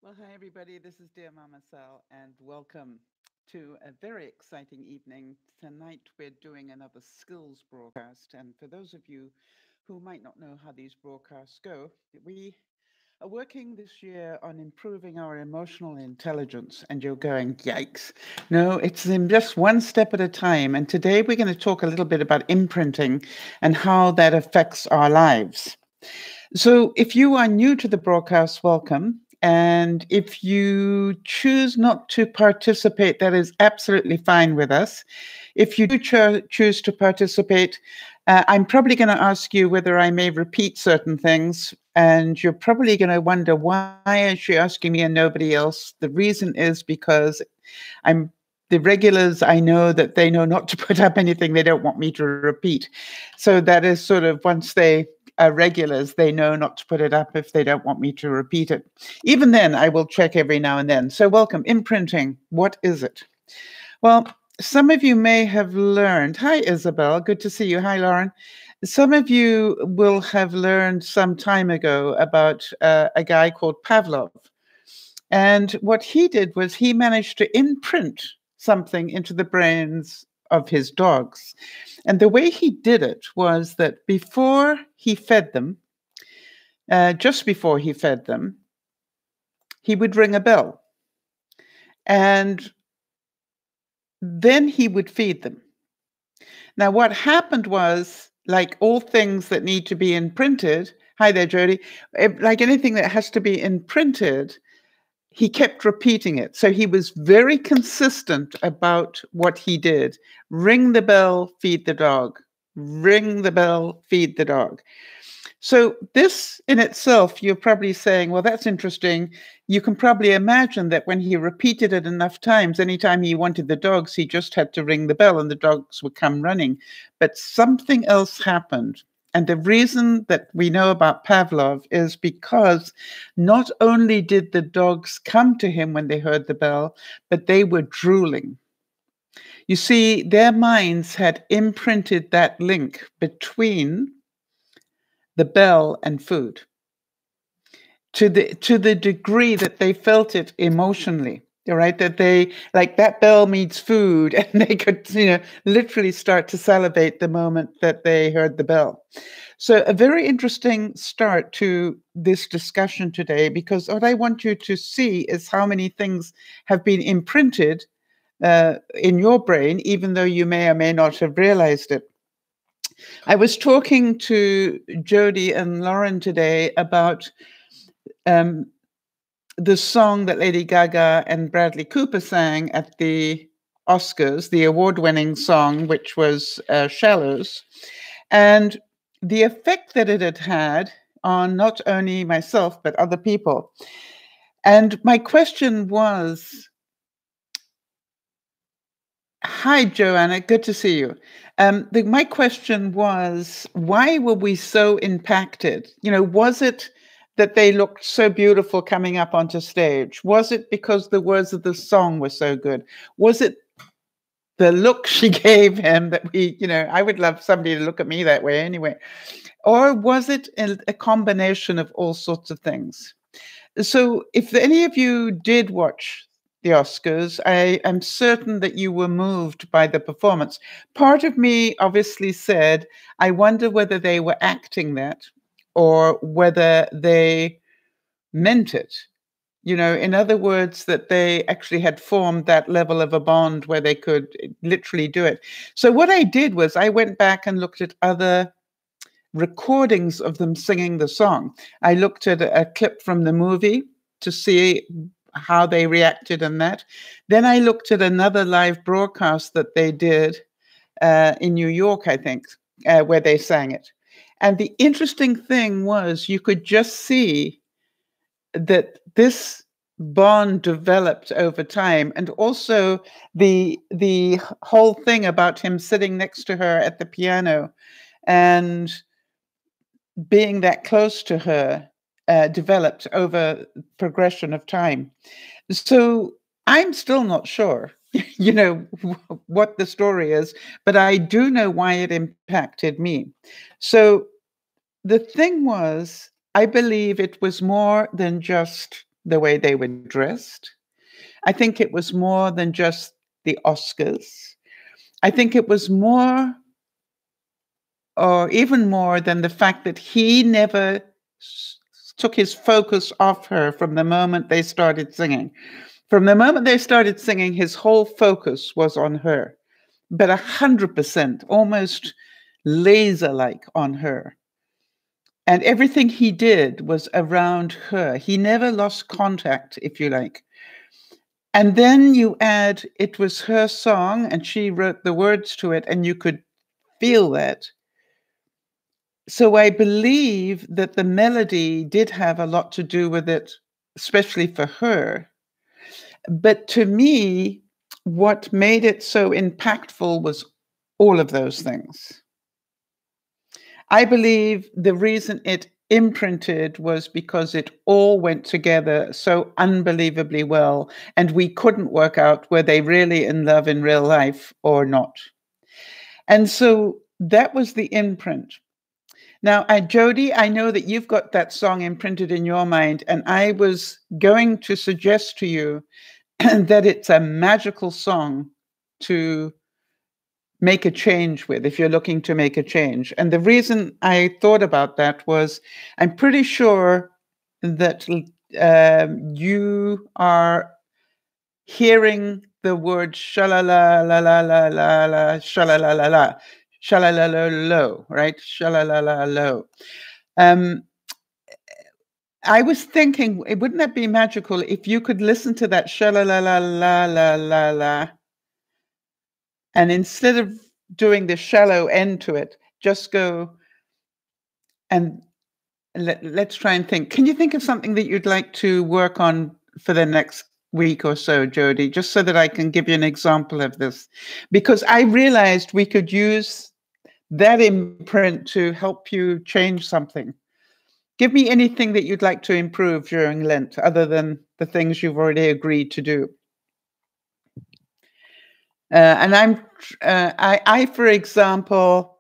Well, hi everybody. This is Dear Mama Sal, and welcome to a very exciting evening. Tonight we're doing another skills broadcast, and for those of you who might not know how these broadcasts go, we are working this year on improving our emotional intelligence. And you're going, yikes. No, it's in just one step at a time. And today we're going to talk a little bit about imprinting and how that affects our lives. So, if you are new to the broadcast, welcome. And if you choose not to participate, that is absolutely fine with us. If you do choose to participate, I'm probably going to ask you whether I may repeat certain things. And you're probably going to wonder, why is she asking me and nobody else? The reason is because the regulars, I know that they know not to put up anything they don't want me to repeat. So that is sort of, once they are regulars, they know not to put it up if they don't want me to repeat it. Even then, I will check every now and then. So welcome. Imprinting. What is it? Well, some of you may have learned. Hi, Isabel. Good to see you. Hi, Lauren. Some of you will have learned some time ago about a guy called Pavlov. And what he did was he managed to imprint something into the brains of his dogs. And the way he did it was that before he fed them, just before he fed them, he would ring a bell. And then he would feed them. Now, what happened was, like all things that need to be imprinted, hi there, Jody, like anything that has to be imprinted, he kept repeating it. So he was very consistent about what he did. Ring the bell, feed the dog. Ring the bell, feed the dog. So this in itself, you're probably saying, well, that's interesting. You can probably imagine that when he repeated it enough times, anytime he wanted the dogs, he just had to ring the bell and the dogs would come running. But something else happened. And the reason that we know about Pavlov is because not only did the dogs come to him when they heard the bell, but they were drooling. You see, their minds had imprinted that link between the bell and food to the degree that they felt it emotionally. Right, that they, like, that bell means food, and they could, literally start to salivate the moment that they heard the bell. So a very interesting start to this discussion today, because what I want you to see is how many things have been imprinted in your brain, even though you may or may not have realized it. I was talking to Jody and Lauren today about the song that Lady Gaga and Bradley Cooper sang at the Oscars, the award-winning song, which was Shallows, and the effect that it had on not only myself, but other people. And my question was, hi, Joanna, good to see you. My question was, why were we so impacted? Was it that they looked so beautiful coming up onto stage? Was it because the words of the song were so good? Was it the look she gave him that I would love somebody to look at me that way anyway? Or was it a combination of all sorts of things? So if any of you did watch the Oscars, I am certain that you were moved by the performance. Part of me obviously said, I wonder whether they were acting that or whether they meant it. In other words, that they actually had formed that level of a bond where they could literally do it. So what I did was I went back and looked at other recordings of them singing the song. I looked at a clip from the movie to see how they reacted in that. Then I looked at another live broadcast that they did in New York, I think, where they sang it. And the interesting thing was you could just see that this bond developed over time, and also the whole thing about him sitting next to her at the piano and being that close to her developed over progression of time. So I'm still not sure, what the story is, but I do know why it impacted me. So the thing was, I believe it was more than just the way they were dressed. I think it was more than just the Oscars. I think it was more, or even more, than the fact that he never took his focus off her from the moment they started singing. From the moment they started singing, his whole focus was on her, but 100%, almost laser-like on her. And everything he did was around her. He never lost contact, if you like. And then you add, it was her song and she wrote the words to it, and you could feel that. So I believe that the melody did have a lot to do with it, especially for her. But to me, what made it so impactful was all of those things. I believe the reason it imprinted was because it all went together so unbelievably well, and we couldn't work out were they really in love in real life or not. And so that was the imprint. Now, Jody, I know that you've got that song imprinted in your mind, and I was going to suggest to you that it's a magical song to make a change with if you're looking to make a change. And the reason I thought about that was I'm pretty sure that you are hearing the word shalala la la la la la shalala la la shalala lo lo, right? Shalala la lo. I was thinking, wouldn't that be magical if you could listen to that shalala la la la la la, and instead of doing the shallow end to it, just go and let's try and think. Can you think of something that you'd like to work on for the next week or so, Jody, just so that I can give you an example of this? Because I realized we could use that imprint to help you change something. Give me anything that you'd like to improve during Lent, other than the things you've already agreed to do. And I, for example,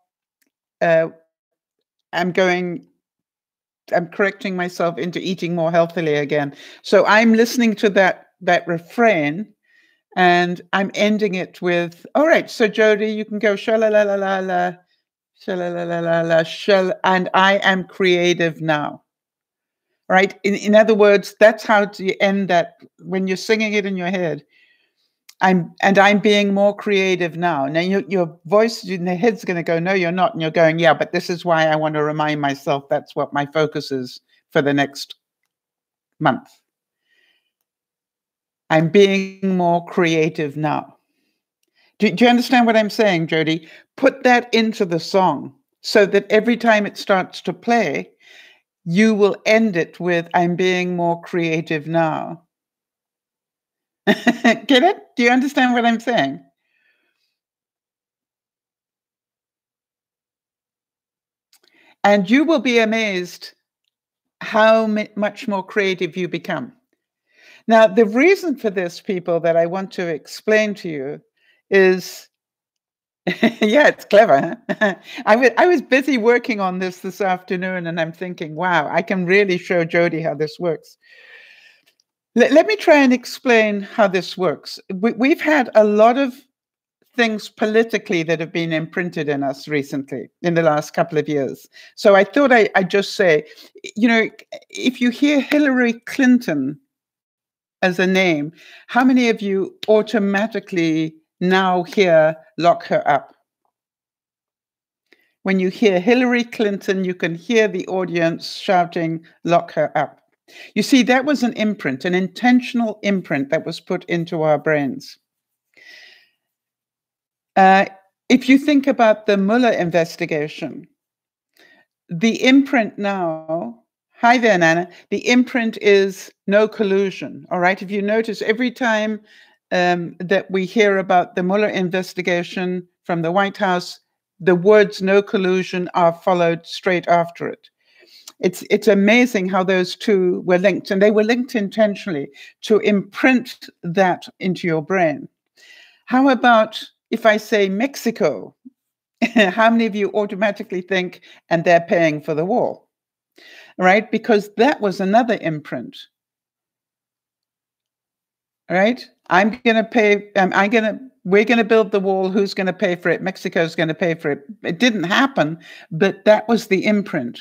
I'm correcting myself into eating more healthily again. So I'm listening to that refrain, and I'm ending it with, all right, so Jody, you can go sha-la-la-la-la-la, sha-la-la-la-la-la, and I am creative now. Right? In other words, that's how to end that when you're singing it in your head. I'm being more creative now. Now your voice in the head's going to go, no, you're not. And you're going, yeah, but this is why I want to remind myself that's what my focus is for the next month. I'm being more creative now. Do you understand what I'm saying, Jody? Put that into the song so that every time it starts to play, you will end it with, I'm being more creative now. Get it? Do you understand what I'm saying? And you will be amazed how much more creative you become. Now, the reason for this, people, that I want to explain to you is, yeah, it's clever. Huh? I was busy working on this afternoon, and I'm thinking, wow, I can really show Jody how this works. Let me try and explain how this works. We've had a lot of things politically that have been imprinted in us recently in the last couple of years. So I thought I'd just say, you know, if you hear Hillary Clinton as a name, how many of you automatically now hear lock her up? When you hear Hillary Clinton, you can hear the audience shouting, lock her up. You see, that was an imprint, an intentional imprint that was put into our brains. If you think about the Mueller investigation, the imprint now, hi there, Nana, the imprint is no collusion, all right? If you notice, every time that we hear about the Mueller investigation from the White House, the words no collusion are followed straight after it. It's amazing how those two were linked, and they were linked intentionally to imprint that into your brain. How about if I say Mexico? How many of you automatically think, and they're paying for the wall, right? Because that was another imprint. All right. I'm going to pay. We're going to build the wall. Who's going to pay for it? Mexico's going to pay for it. It didn't happen, but that was the imprint.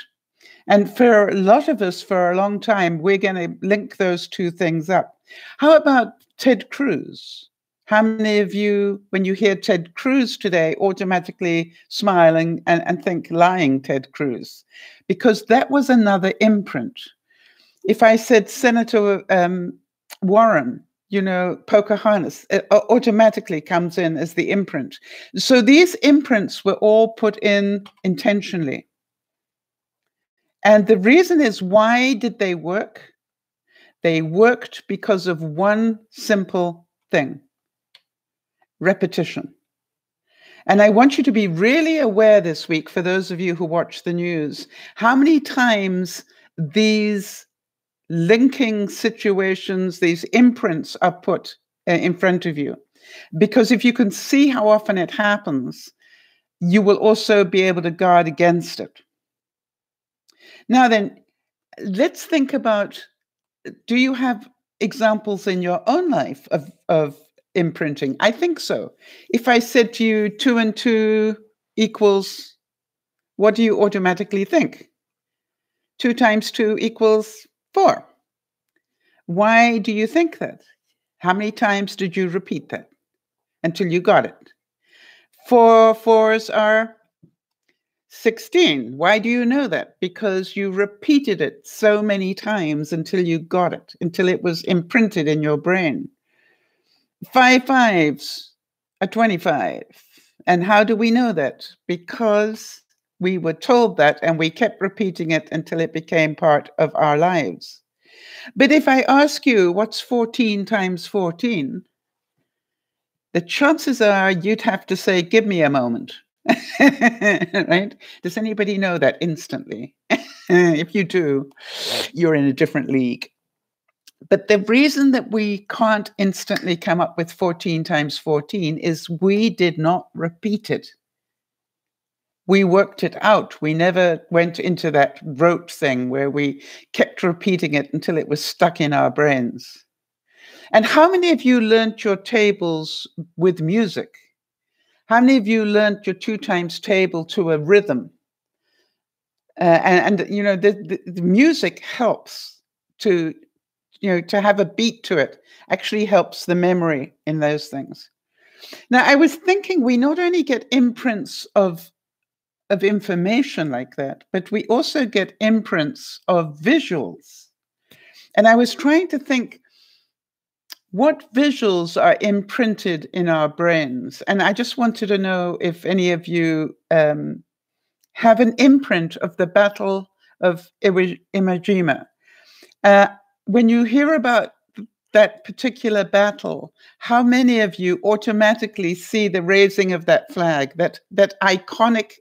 And for a lot of us, for a long time, we're going to link those two things up. How about Ted Cruz? How many of you, when you hear Ted Cruz today, automatically smile and think lying Ted Cruz? Because that was another imprint. If I said Senator Warren, Pocahontas, it automatically comes in as the imprint. So these imprints were all put in intentionally. And the reason is, why did they work? They worked because of one simple thing: repetition. And I want you to be really aware this week, for those of you who watch the news, how many times these linking situations, these imprints are put in front of you. Because if you can see how often it happens, you will also be able to guard against it. Now then, let's think about, do you have examples in your own life of imprinting? I think so. If I said to you 2 and 2 equals, what do you automatically think? 2 times 2 equals 4. Why do you think that? How many times did you repeat that until you got it? 4 4s are 16. Why do you know that? Because you repeated it so many times until you got it, until it was imprinted in your brain. 5 5s are 25. And how do we know that? Because we were told that and we kept repeating it until it became part of our lives. But if I ask you, what's 14 times 14? The chances are you'd have to say, give me a moment. Right? Does anybody know that instantly? If you do, you're in a different league. But the reason that we can't instantly come up with 14 times 14 is we did not repeat it. We worked it out. We never went into that rote thing where we kept repeating it until it was stuck in our brains. And how many of you learnt your tables with music? How many of you learnt your 2 times table to a rhythm? The music helps to have a beat to it, actually helps the memory in those things. Now, I was thinking, we not only get imprints of information like that, but we also get imprints of visuals. And I was trying to think, what visuals are imprinted in our brains? And I just wanted to know if any of you have an imprint of the Battle of Iwo Jima. When you hear about that particular battle, how many of you automatically see the raising of that flag, that iconic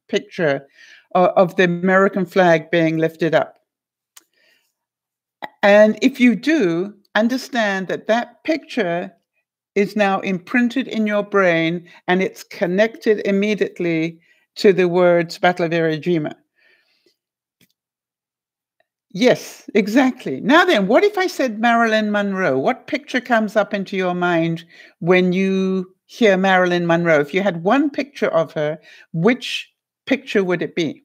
picture of the American flag being lifted up? And if you do, understand that that picture is now imprinted in your brain and it's connected immediately to the words Battle of Iwo Jima. Yes, exactly. Now then, what if I said Marilyn Monroe? What picture comes up into your mind when you hear Marilyn Monroe? If you had one picture of her, which picture would it be?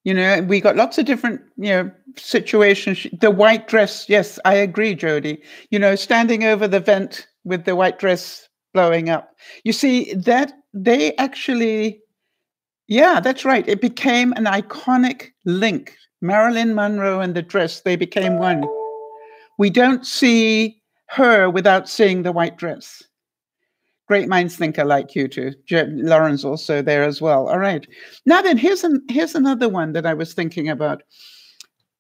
We got lots of different, situations. The white dress. Yes, I agree, Jody. Standing over the vent with the white dress blowing up. You see, that they actually, yeah, that's right. It became an iconic link. Marilyn Monroe and the dress, they became one. We don't see her without seeing the white dress. Great minds think alike, you two. Lauren's also there as well. All right. Now then, here's another one that I was thinking about.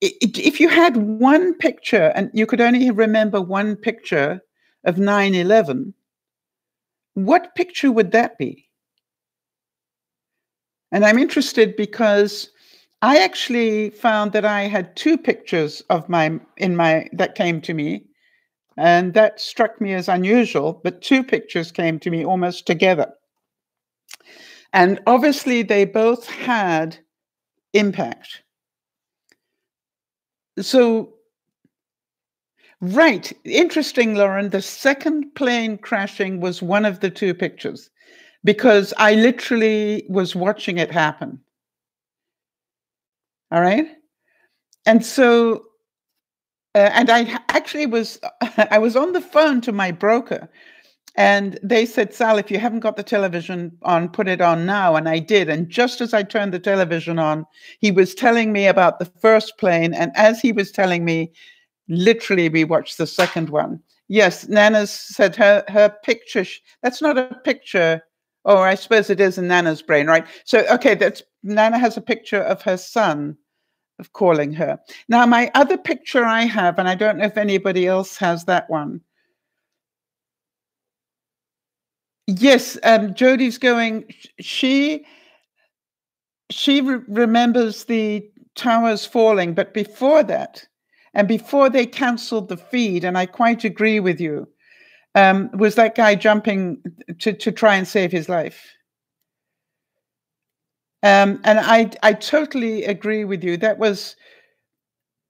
If you had one picture and you could only remember one picture of 9/11, what picture would that be? And I'm interested because I actually found that I had 2 pictures of that came to me. And that struck me as unusual, but 2 pictures came to me almost together. And obviously, they both had impact. So, right. Interesting, Lauren. The second plane crashing was one of the two pictures because I literally was watching it happen. All right. And so, and actually was, I was on the phone to my broker. And they said, Sal, if you haven't got the television on, put it on now. And I did. And just as I turned the television on, he was telling me about the first plane. And as he was telling me, literally, we watched the second one. Yes, Nana said her picture, that's not a picture. Oh, I suppose it is in Nana's brain, right? So, okay, that's Nana has a picture of her son of calling her. Now, my other picture I have, and I don't know if anybody else has that one. Yes, Jodie's going. She remembers the towers falling, but before that, and before they cancelled the feed, and I quite agree with you, was that guy jumping to try and save his life. And I totally agree with you. That was,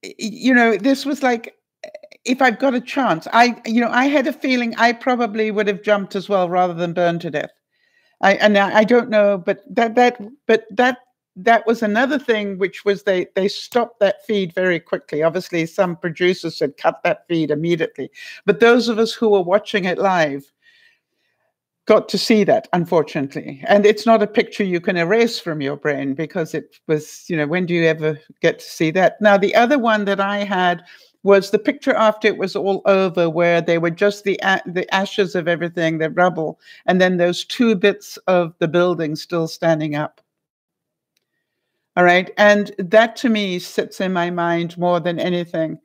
this was like, if I've got a chance, I had a feeling I probably would have jumped as well rather than burned to death. I don't know, but that was another thing, which was they stopped that feed very quickly. Obviously, some producers said cut that feed immediately, but those of us who were watching it live got to see that, unfortunately. And it's not a picture you can erase from your brain because it was, when do you ever get to see that? Now, the other one that I had was the picture after it was all over, where they were just the ashes of everything, the rubble, and then those two bits of the building still standing up. All right. And that to me sits in my mind more than anything.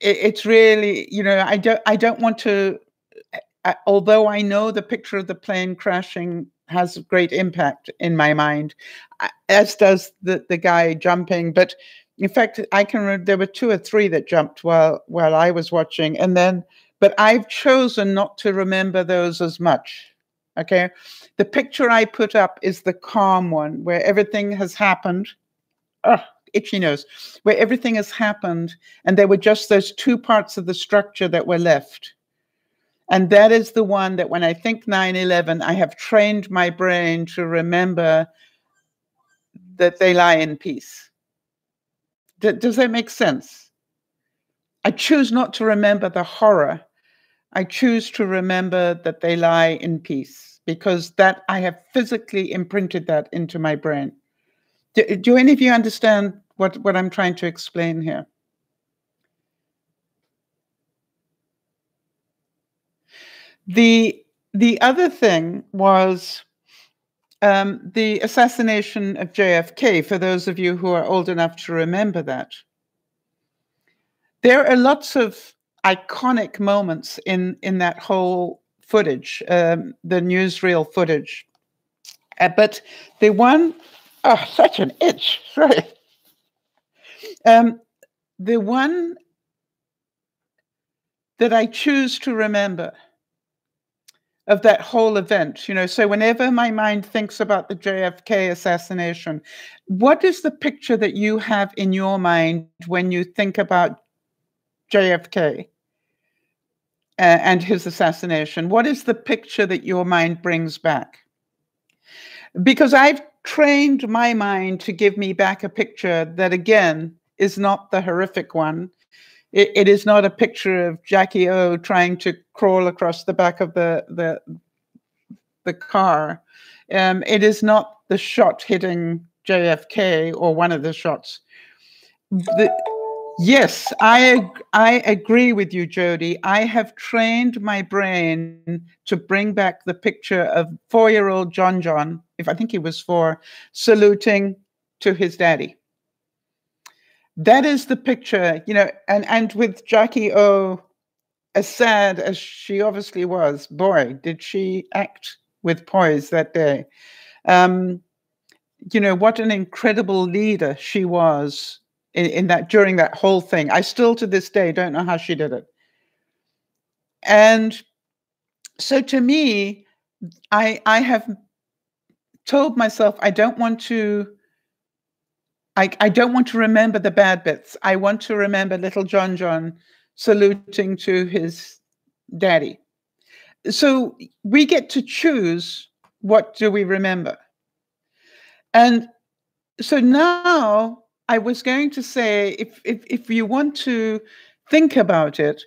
It's really, I don't want to, although I know the picture of the plane crashing has a great impact in my mind, as does the guy jumping. But in fact, I can remember there were two or three that jumped while I was watching, but I've chosen not to remember those as much. Okay, the picture I put up is the calm one, where everything has happened. Oh, itchy nose, where everything has happened, and there were just those two parts of the structure that were left. And that is the one that when I think 9/11, I have trained my brain to remember that they lie in peace. Does that make sense? I choose not to remember the horror. I choose to remember that they lie in peace, because that I have physically imprinted that into my brain. Do any of you understand what I'm trying to explain here? The other thing was the assassination of JFK, for those of you who are old enough to remember that. There are lots of iconic moments in that whole footage, the newsreel footage. But the one, oh, such an itch, sorry. The one that I choose to remember of that whole event, so whenever my mind thinks about the JFK assassination, what is the picture that you have in your mind when you think about JFK and his assassination? What is the picture that your mind brings back? Because I've trained my mind to give me back a picture that, again, is not the horrific one. It is not a picture of Jackie O trying to crawl across the back of the car. It is not the shot hitting JFK or one of the shots. Yes, I agree with you, Jody. I have trained my brain to bring back the picture of 4-year-old John, if I think he was 4, saluting to his daddy. That is the picture, and with Jackie O, as sad as she obviously was, boy, did she act with poise that day. What an incredible leader she was in that, during that whole thing. I still to this day don't know how she did it. And so to me, I have told myself I don't want to I don't want to remember the bad bits. I want to remember little John saluting to his daddy. So we get to choose what do we remember. And so now I was going to say, if you want to think about it,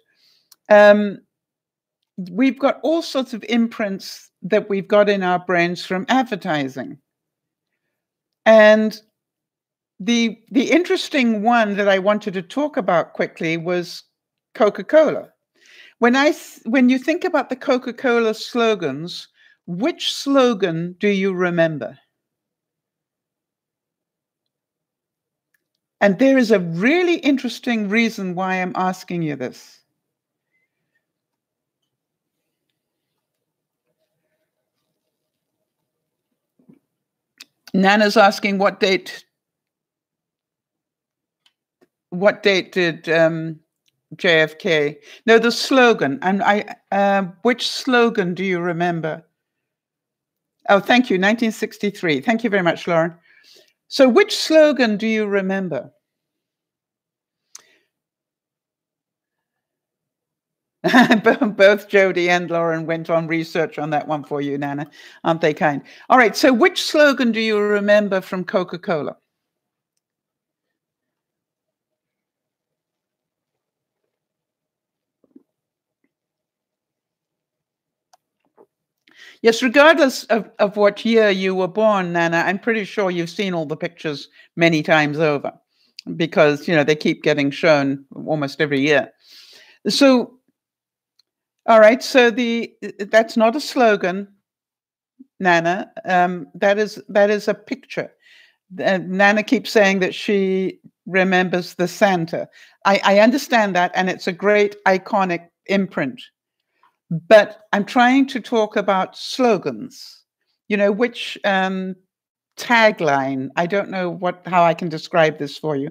we've got all sorts of imprints that we've got in our brains from advertising. And the interesting one that I wanted to talk about quickly was Coca-Cola. When you think about the Coca-Cola slogans, which slogan do you remember? And there is a really interesting reason why I'm asking you this. Nana's asking what date did JFK? No, the slogan. And which slogan do you remember? Oh, thank you, 1963. Thank you very much, Lauren. So which slogan do you remember? Both Jody and Lauren went on research on that one for you, Nana. Aren't they kind? All right, so which slogan do you remember from Coca-Cola? Yes, regardless of what year you were born, Nana, I'm pretty sure you've seen all the pictures many times over because, you know, they keep getting shown almost every year. So, all right, so that's not a slogan, Nana. That is a picture. Nana keeps saying that she remembers the Santa. I understand that, and it's a great iconic imprint. But I'm trying to talk about slogans, you know, which tagline, I don't know how I can describe this for you.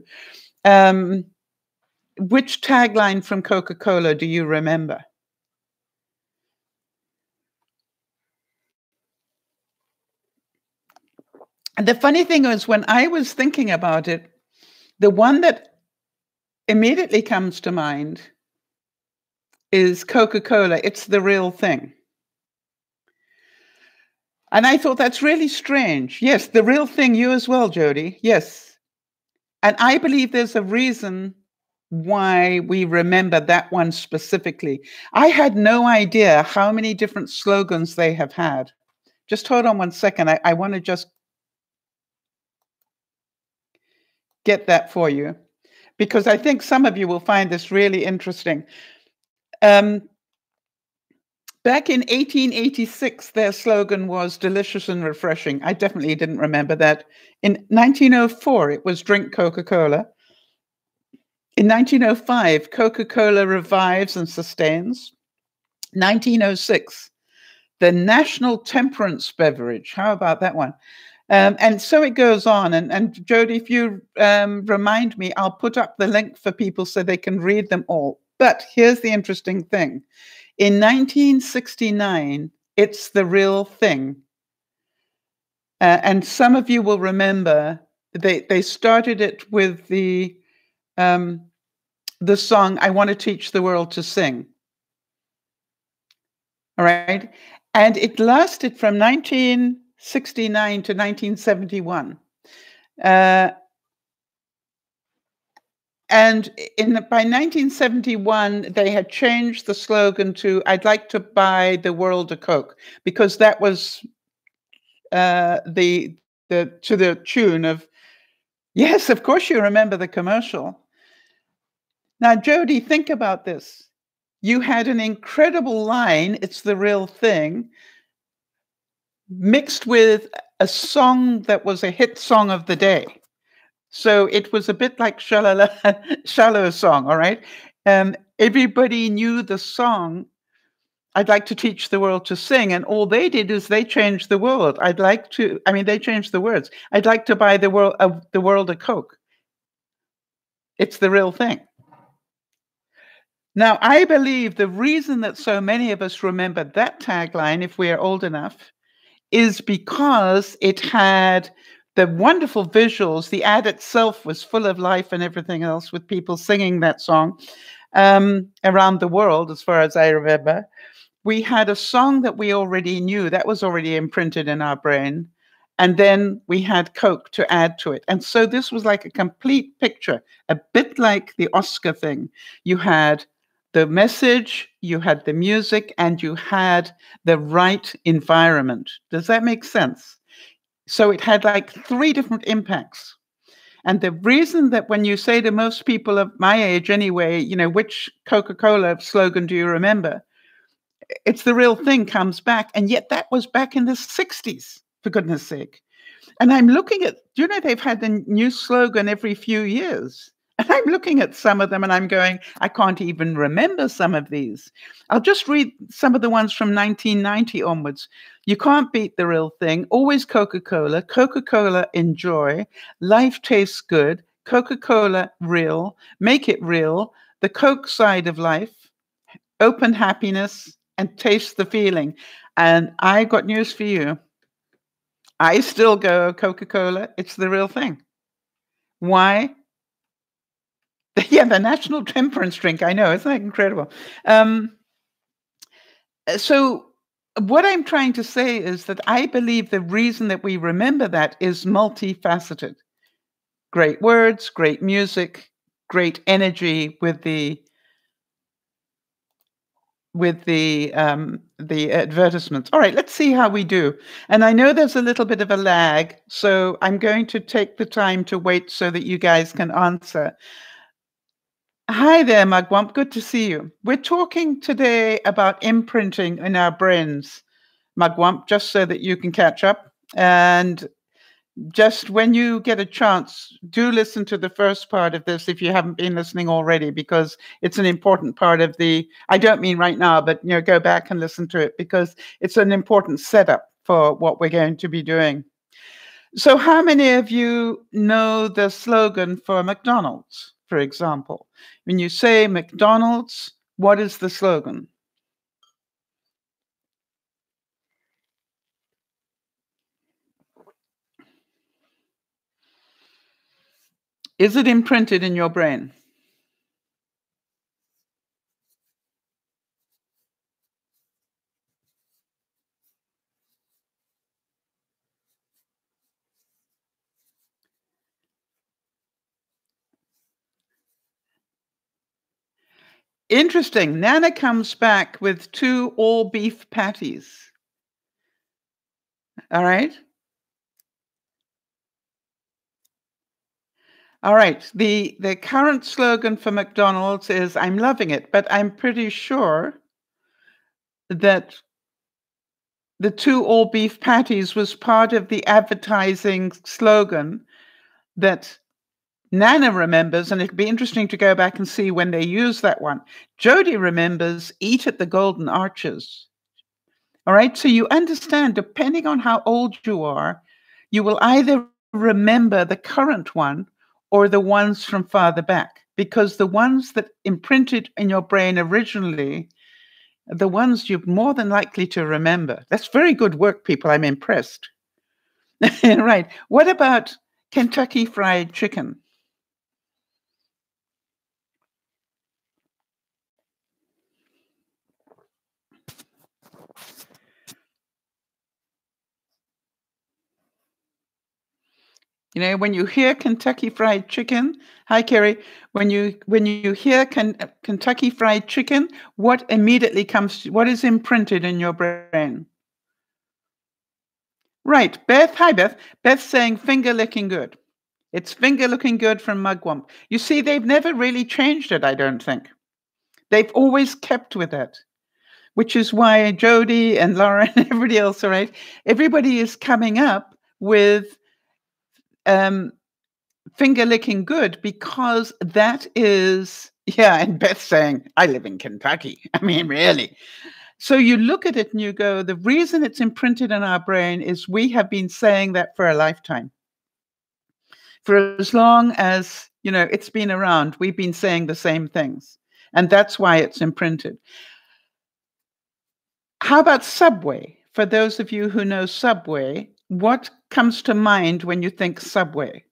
Which tagline from Coca-Cola do you remember? And the funny thing is, when I was thinking about it, the one that immediately comes to mind is Coca-Cola. It's the real thing. And I thought that's really strange. Yes, the real thing, you as well, Jody. Yes. And I believe there's a reason why we remember that one specifically. I had no idea how many different slogans they have had. Just hold on one second. I want to just get that for you, because I think some of you will find this really interesting. Back in 1886, their slogan was delicious and refreshing. I definitely didn't remember that. In 1904, it was drink Coca-Cola. In 1905, Coca-Cola revives and sustains. 1906, the national temperance beverage. How about that one? And so it goes on. And Jody, if you remind me, I'll put up the link for people so they can read them all. But here's the interesting thing. In 1969, it's the real thing. And some of you will remember they started it with the song, I Want to Teach the World to Sing. All right. And it lasted from 1969 to 1971. And by 1971, they had changed the slogan to "I'd like to buy the world a Coke," because that was to the tune of, yes, of course you remember the commercial. Now, Jody, think about this. You had an incredible line, "It's the real thing," mixed with a song that was a hit song of the day. So it was a bit like Shallow Song, all right? Everybody knew the song, I'd like to teach the world to sing. And all they did is they changed the world. They changed the words. I'd like to buy the world a Coke. It's the real thing. Now, I believe the reason that so many of us remember that tagline, if we are old enough, is because it had the wonderful visuals, the ad itself was full of life and everything else, with people singing that song around the world, as far as I remember. We had a song that we already knew that was already imprinted in our brain. And then we had Coke to add to it. And so this was like a complete picture, a bit like the Oscar thing. You had the message, you had the music, and you had the right environment. Does that make sense? So it had like 3 different impacts. And the reason that when you say to most people of my age anyway, you know, which Coca-Cola slogan do you remember? It's the real thing comes back. And yet that was back in the 60s, for goodness sake. And I'm looking at, do you know, they've had a new slogan every few years. And I'm looking at some of them and I'm going, I can't even remember some of these. I'll just read some of the ones from 1990 onwards. You can't beat the real thing. Always Coca-Cola. Coca-Cola, enjoy. Life tastes good. Coca-Cola, real. Make it real. The Coke side of life. Open happiness and taste the feeling. And I got news for you. I still go Coca-Cola. It's the real thing. Why? Yeah, the national temperance drink. I know. Isn't that incredible? So what I'm trying to say is that I believe the reason that we remember that is multifaceted. Great words, great music, great energy with the advertisements. All right, let's see how we do. And I know there's a little bit of a lag, so I'm going to take the time to wait so that you guys can answer. Hi there, Mugwump. Good to see you. We're talking today about imprinting in our brains, Mugwump, just so that you can catch up. And just when you get a chance, do listen to the first part of this if you haven't been listening already, because it's an important part of I don't mean right now, but go back and listen to it because it's an important setup for what we're going to be doing. So how many of you know the slogan for McDonald's, for example? When you say McDonald's, what is the slogan? Is it imprinted in your brain? Interesting. Nana comes back with 2 all-beef patties. All right. All right. The current slogan for McDonald's is "I'm loving it," but I'm pretty sure that the 2 all-beef patties was part of the advertising slogan that Nana remembers, and it'd be interesting to go back and see when they use that one. Jody remembers "Eat at the Golden Arches." All right. So you understand, depending on how old you are, you will either remember the current one or the ones from farther back, because the ones that imprinted in your brain originally, the ones you're more than likely to remember. That's very good work, people. I'm impressed. Right. What about Kentucky Fried Chicken? When you hear Kentucky Fried Chicken, hi, Kerry. When you hear Kentucky Fried Chicken, what immediately comes to, what is imprinted in your brain? Right, Beth. Hi, Beth. Beth's saying finger licking good. It's finger looking good from Mugwump. You see, they've never really changed it, I don't think. They've always kept with it, which is why Jody and Laura and everybody else, all right, everybody is coming up with finger licking good, because that is, and Beth saying, I live in Kentucky. I mean, really. So you look at it and you go, the reason it's imprinted in our brain is we have been saying that for a lifetime. For as long as, it's been around, we've been saying the same things. And that's why it's imprinted. How about Subway? For those of you who know Subway, what comes to mind when you think subway?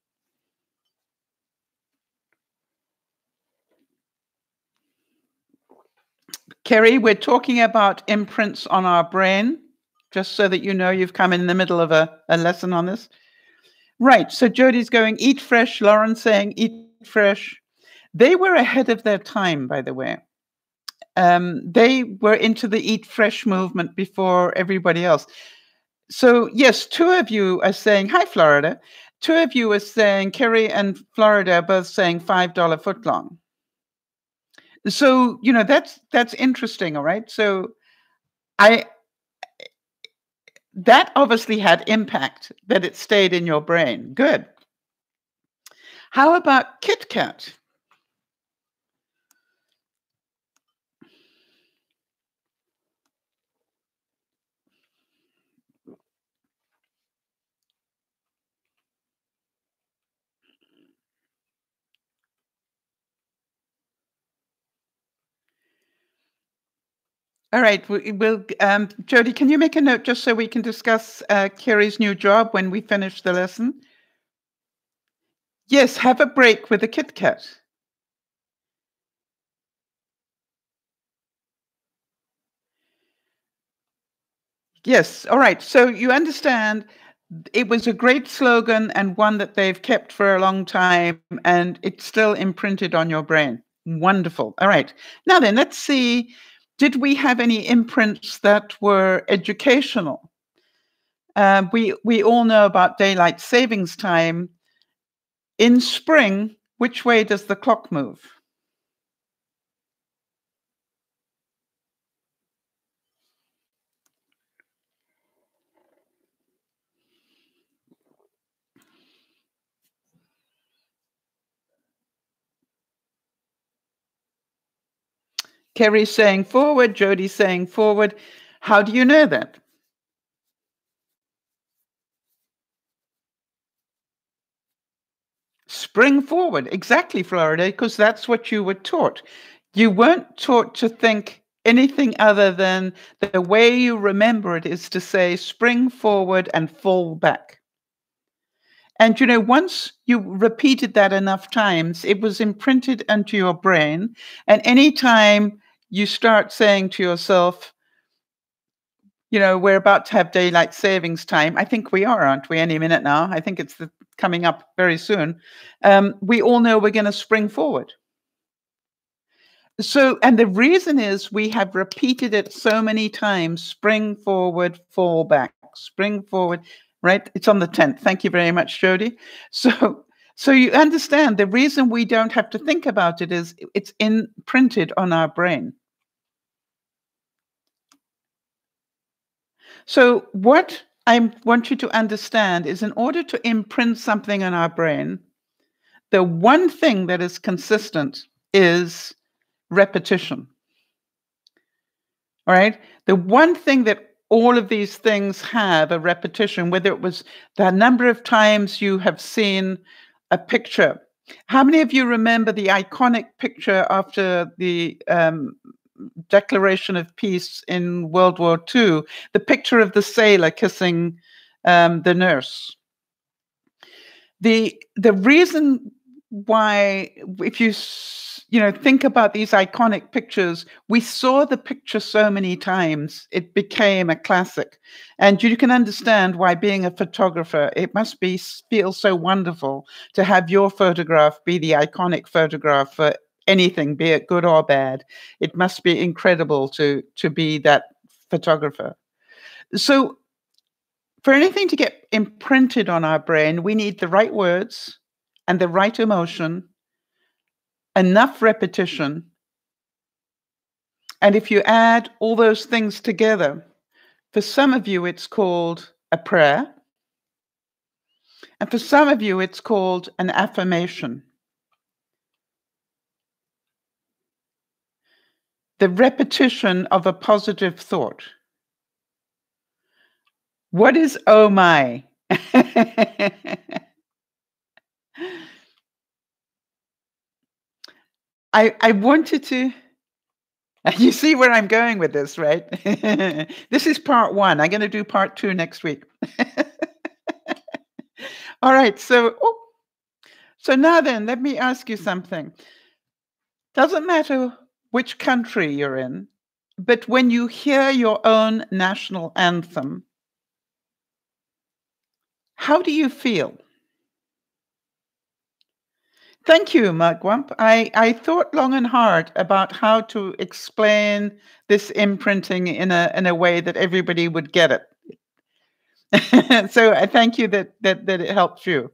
Kerry, we're talking about imprints on our brain, just so that you know you've come in the middle of a lesson on this. Right, so Jodi's going, eat fresh, Lauren's saying, eat fresh. They were ahead of their time, by the way. They were into the eat fresh movement before everybody else. So yes, two of you are saying, hi, Florida. Two of you are saying, Kerry and Florida are both saying $5 footlong. So, you know, that's interesting, all right? So that obviously had impact, that it stayed in your brain. Good. How about Kit Kat? All right, we'll Jodi, can you make a note just so we can discuss Kerry's new job when we finish the lesson? Yes, have a break with a Kit Kat. Yes, all right. So you understand it was a great slogan and one that they've kept for a long time, and it's still imprinted on your brain. Wonderful. All right. Now then, let's see. Did we have any imprints that were educational? We all know about daylight savings time. In spring, which way does the clock move? Kerry's saying forward, Jodi's saying forward. How do you know that? Spring forward. Exactly, Florida, because that's what you were taught. You weren't taught to think anything other than the way you remember it is to say spring forward and fall back. And, you know, once you repeated that enough times, it was imprinted into your brain. And anytime you start saying to yourself, you know, we're about to have daylight savings time. I think we are, aren't we? Any minute now. I think it's coming up very soon. We all know we're going to spring forward. So, and the reason is we have repeated it so many times: spring forward, fall back, spring forward. Right? It's on the 10th. Thank you very much, Jodi. So you understand the reason we don't have to think about it is it's imprinted on our brain. So what I want you to understand is in order to imprint something on our brain, the one thing that is consistent is repetition. All right? The one thing that all of these things have a repetition, whether it was the number of times you have seen a picture. How many of you remember the iconic picture after the Declaration of Peace in World War II, the picture of the sailor kissing the nurse? The reason why, if you know, think about these iconic pictures, we saw the picture so many times, it became a classic. And you can understand why, being a photographer, it must feel so wonderful to have your photograph be the iconic photograph for anything, be it good or bad. It must be incredible to be that photographer. So for anything to get imprinted on our brain, we need the right words and the right emotion, enough repetition. And if you add all those things together, for some of you, it's called a prayer. And for some of you, it's called an affirmation. The repetition of a positive thought. What is oh my? I wanted to, you see where I'm going with this, right? This is part one. I'm going to do part two next week. All right. So now then, let me ask you something. Doesn't matter which country you're in, but when you hear your own national anthem, how do you feel? Thank you, Mugwump. I thought long and hard about how to explain this imprinting in a way that everybody would get it. So I thank you that it helped you.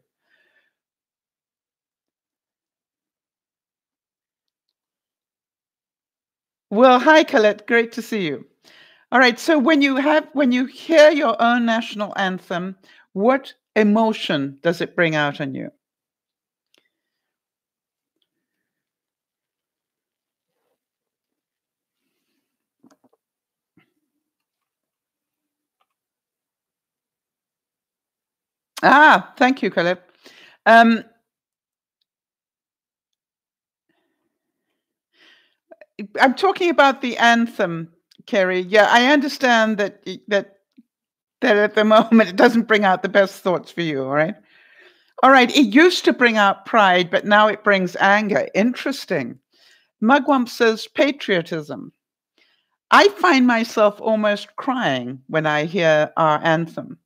Well, hi, Colette. Great to see you. All right. So when you hear your own national anthem, what emotion does it bring out in you? Ah, thank you, Colette. Um, I'm talking about the anthem, Kerry. Yeah, I understand that at the moment it doesn't bring out the best thoughts for you. All right. All right. It used to bring out pride, but now it brings anger. Interesting. Mugwump says patriotism. I find myself almost crying when I hear our anthem.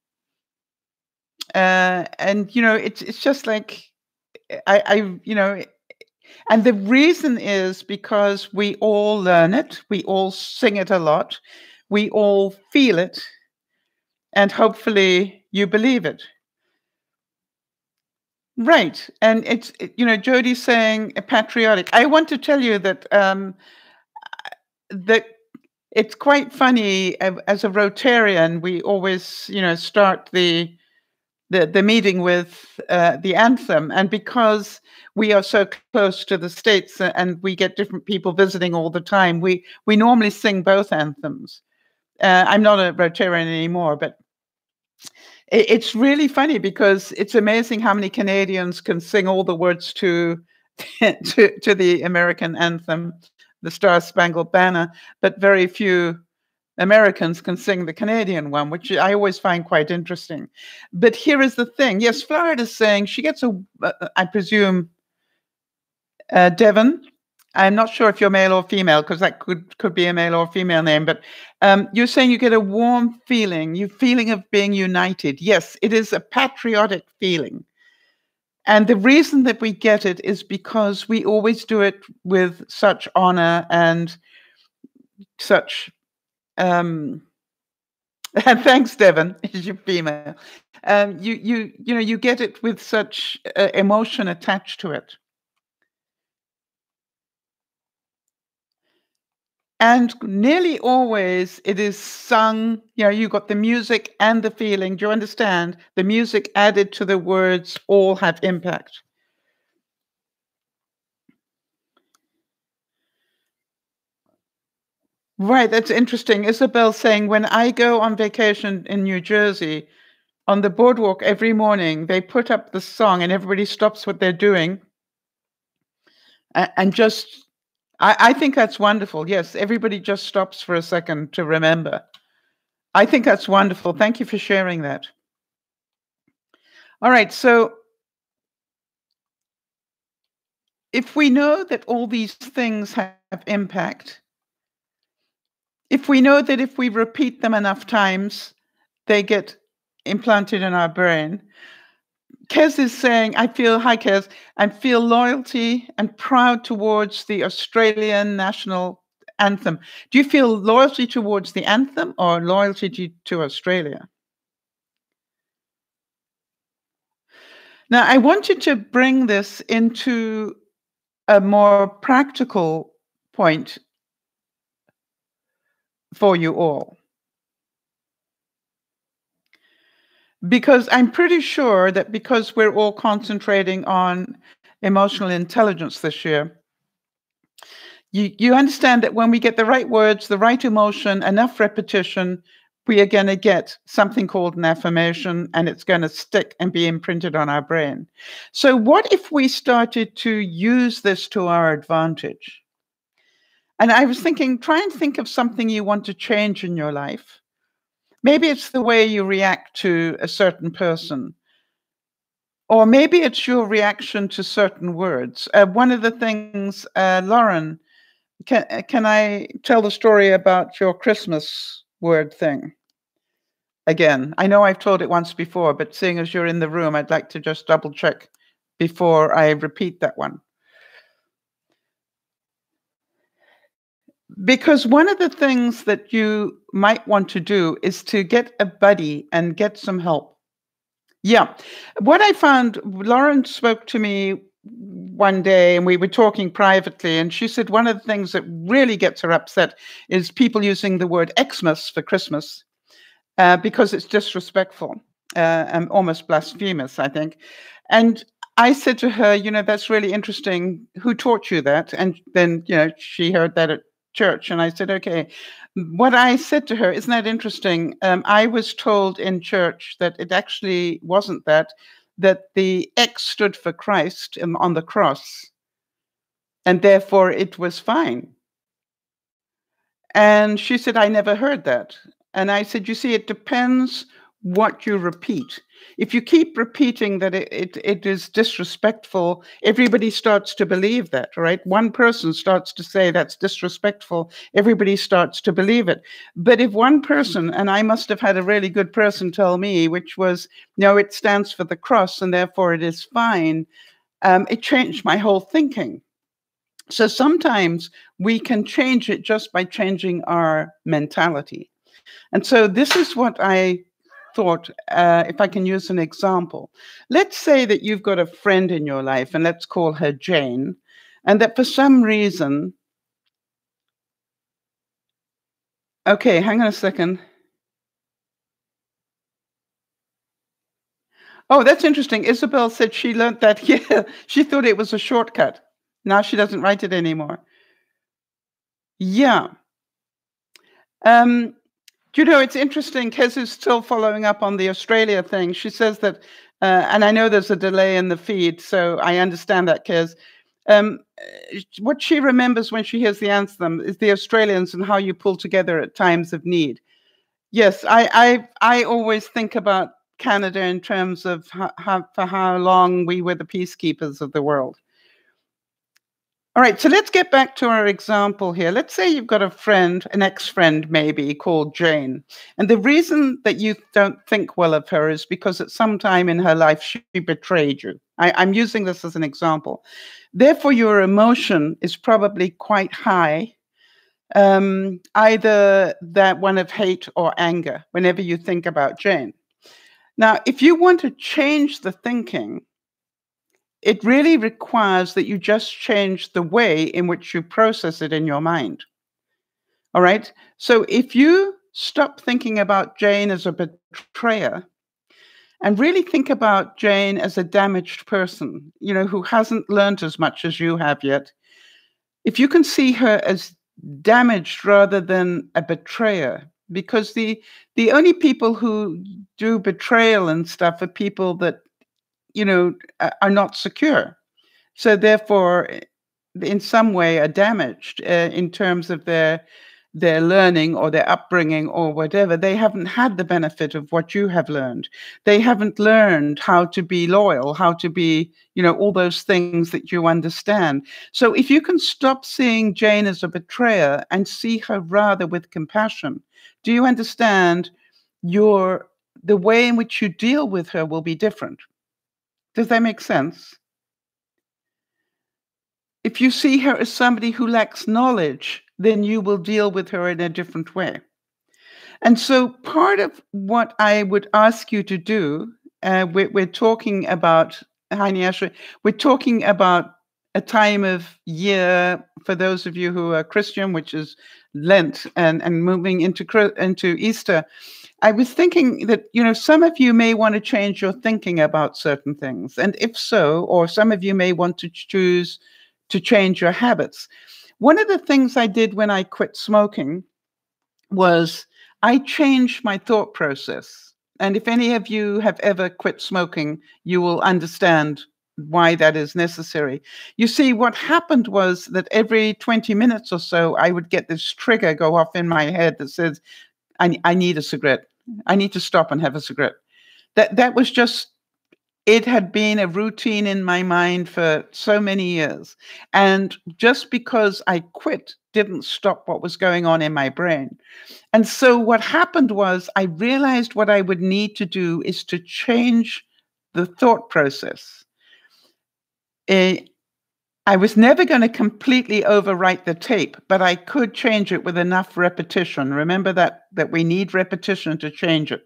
And it's just like I and the reason is because we all learn it, we all sing it a lot, we all feel it, and hopefully you believe it. Right. And Jodi's saying patriotic. I want to tell you that it's quite funny. As a Rotarian, we always, start the meeting with the anthem, and because we are so close to the States and we get different people visiting all the time, we normally sing both anthems. I'm not a Rotarian anymore, but it's really funny because it's amazing how many Canadians can sing all the words to to the American anthem, the Star Spangled Banner, but very few Americans can sing the Canadian one, which I always find quite interesting. But here is the thing. Yes, Florida's saying she gets I presume, Devon. I'm not sure if you're male or female, because that could be a male or female name, but you're saying you get a warm feeling, feeling of being united. Yes, it is a patriotic feeling. And the reason that we get it is because we always do it with such honor and such thanks, Devon. You're female. You get it with such emotion attached to it. And nearly always it is sung, you got the music and the feeling. Do you understand? The music added to the words all have impact. Right, that's interesting. Isabel saying, when I go on vacation in New Jersey, on the boardwalk every morning, they put up the song and everybody stops what they're doing and just I think that's wonderful. Yes, everybody just stops for a second to remember. I think that's wonderful. Thank you for sharing that. All right, so if we know that all these things have impact, if we know that if we repeat them enough times, they get implanted in our brain. Kez is saying, hi Kez, I feel loyalty and proud towards the Australian national anthem. Do you feel loyalty towards the anthem or loyalty to Australia? Now, I wanted to bring this into a more practical point for you all. Because I'm pretty sure that because we're all concentrating on emotional intelligence this year, you understand that when we get the right words, the right emotion, enough repetition, we are going to get something called an affirmation, and it's going to stick and be imprinted on our brain. So what if we started to use this to our advantage? And I was thinking, try and think of something you want to change in your life. Maybe it's the way you react to a certain person. Or maybe it's your reaction to certain words. One of the things, Lauren, can I tell the story about your Christmas word thing? Again, I know I've told it once before, but seeing as you're in the room, I'd like to just double check before I repeat that one. Because one of the things that you might want to do is to get a buddy and get some help. Yeah. What I found, Lauren spoke to me one day and we were talking privately, and she said one of the things that really gets her upset is people using the word Xmas for Christmas because it's disrespectful and almost blasphemous, I think. And I said to her, that's really interesting. Who taught you that? And then, she heard that at church. And I said, okay. What I said to her, isn't that interesting? I was told in church that it actually wasn't that the X stood for Christ on the cross, and therefore it was fine. And she said, I never heard that. And I said, you see, it depends what you repeat. If you keep repeating that it is disrespectful, everybody starts to believe that, right? One person starts to say that's disrespectful, everybody starts to believe it. But if one person, and I must have had a really good person tell me, which was, no, it stands for the cross and therefore it is fine, it changed my whole thinking. So sometimes we can change it just by changing our mentality. And so this is what I thought, if I can use an example. Let's say that you've got a friend in your life, and let's call her Jane, and that for some reason, okay, hang on a second. Oh, that's interesting. Isabel said she learned that, yeah, she thought it was a shortcut. Now she doesn't write it anymore. Yeah. It's interesting. Kez is still following up on the Australia thing. She says that, and I know there's a delay in the feed, so I understand that, Kez. What she remembers when she hears the anthem is the Australians and how you pull together at times of need. Yes, I always think about Canada in terms of for how long we were the peacekeepers of the world. All right, so let's get back to our example here. Let's say you've got a friend, an ex-friend maybe, called Jane. And the reason that you don't think well of her is because at some time in her life, she betrayed you. I'm using this as an example. Therefore, your emotion is probably quite high, either that one of hate or anger, whenever you think about Jane. Now, if you want to change the thinking, it really requires that you just change the way in which you process it in your mind. All right? So if you stop thinking about Jane as a betrayer and really think about Jane as a damaged person, who hasn't learned as much as you have yet, if you can see her as damaged rather than a betrayer, because the only people who do betrayal and stuff are people that are not secure. So therefore, in some way are damaged in terms of their learning or their upbringing or whatever. They haven't had the benefit of what you have learned. They haven't learned how to be loyal, how to be, all those things that you understand. So if you can stop seeing Jane as a betrayer and see her rather with compassion, do you understand the way in which you deal with her will be different? Does that make sense? If you see her as somebody who lacks knowledge, then you will deal with her in a different way. And so part of what I would ask you to do, we're talking about, we're talking about a time of year for those of you who are Christian, which is Lent and moving into Easter. I was thinking that, some of you may want to change your thinking about certain things. And if so, or some of you may want to choose to change your habits. One of the things I did when I quit smoking was I changed my thought process. And if any of you have ever quit smoking, you will understand why that is necessary. You see, what happened was that every 20 minutes or so, I would get this trigger go off in my head that says, I need a cigarette. I need to stop and have a cigarette. That was just it had been a routine in my mind for so many years. And just because I quit didn't stop what was going on in my brain. And so what happened was I realized what I would need to do is to change the thought process. I was never going to completely overwrite the tape, but I could change it with enough repetition. Remember that we need repetition to change it.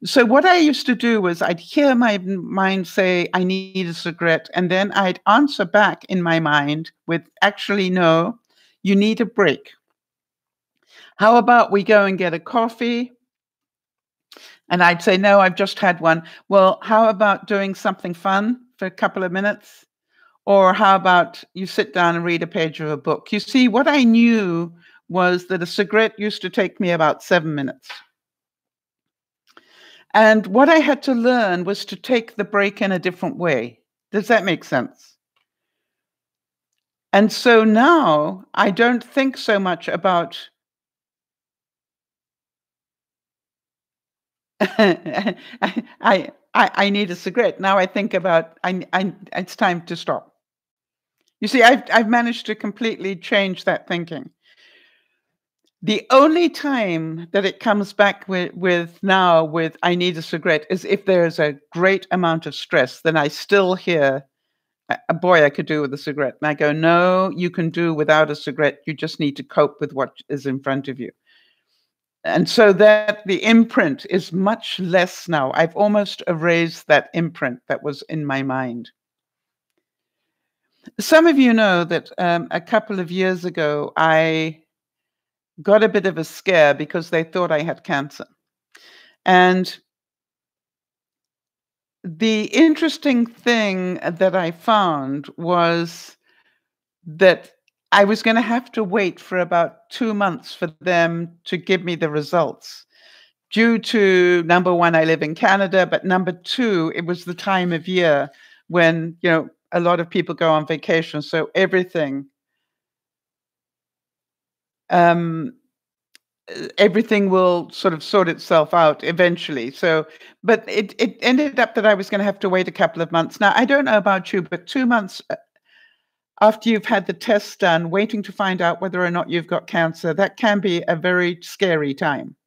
So what I used to do was I'd hear my mind say, I need a cigarette. And then I'd answer back in my mind with, actually, no, you need a break. How about we go and get a coffee? And I'd say, no, I've just had one. Well, how about doing something fun for a couple of minutes? Or how about you sit down and read a page of a book? You see, what I knew was that a cigarette used to take me about 7 minutes. And what I had to learn was to take the break in a different way. Does that make sense? And so now I don't think so much about I need a cigarette. Now I think about it's time to stop. You see, I've managed to completely change that thinking. The only time that it comes back with I need a cigarette is if there's a great amount of stress. Then I still hear, a boy, I could do with a cigarette. And I go, no, you can do without a cigarette. You just need to cope with what is in front of you. And so that the imprint is much less now. I've almost erased that imprint that was in my mind. Some of you know that a couple of years ago, I got a bit of a scare because they thought I had cancer. And the interesting thing that I found was that I was going to have to wait for about 2 months for them to give me the results. Due to, number one, I live in Canada, but number two, it was the time of year when, a lot of people go on vacation. So everything will sort of sort itself out eventually. So, but it ended up that I was going to have to wait a couple of months. Now, I don't know about you, but 2 months after you've had the test done, waiting to find out whether or not you've got cancer, that can be a very scary time.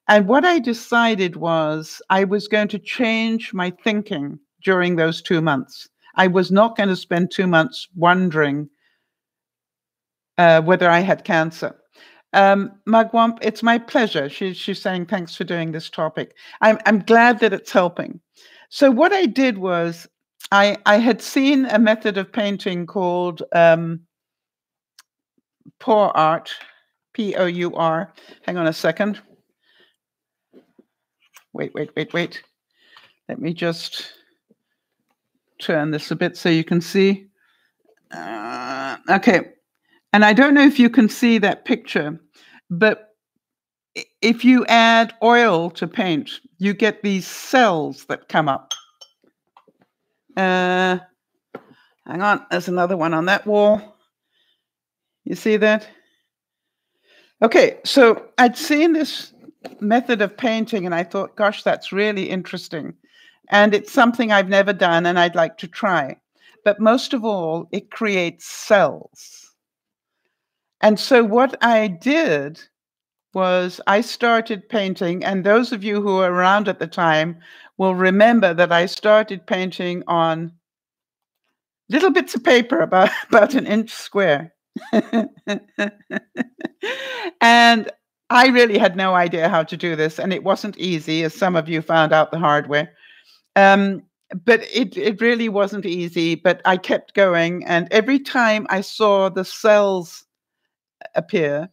And what I decided was I was going to change my thinking during those 2 months. I was not going to spend 2 months wondering whether I had cancer. Magwamp, it's my pleasure. She's saying thanks for doing this topic. I'm glad that it's helping. So what I did was I had seen a method of painting called pour art, P-O-U-R. Hang on a second. Wait. Let me just turn this a bit so you can see. Okay. And I don't know if you can see that picture, but if you add oil to paint, you get these cells that come up. Hang on, there's another one on that wall. You see that? Okay, so I'd seen this method of painting and I thought, gosh, that's really interesting. And it's something I've never done and I'd like to try. But most of all, it creates cells. And so what I did was I started painting, and those of you who were around at the time will remember that I started painting on little bits of paper about 1 inch square. And I really had no idea how to do this, and it wasn't easy, as some of you found out the hard way. But it really wasn't easy, but I kept going, and every time I saw the cells appear,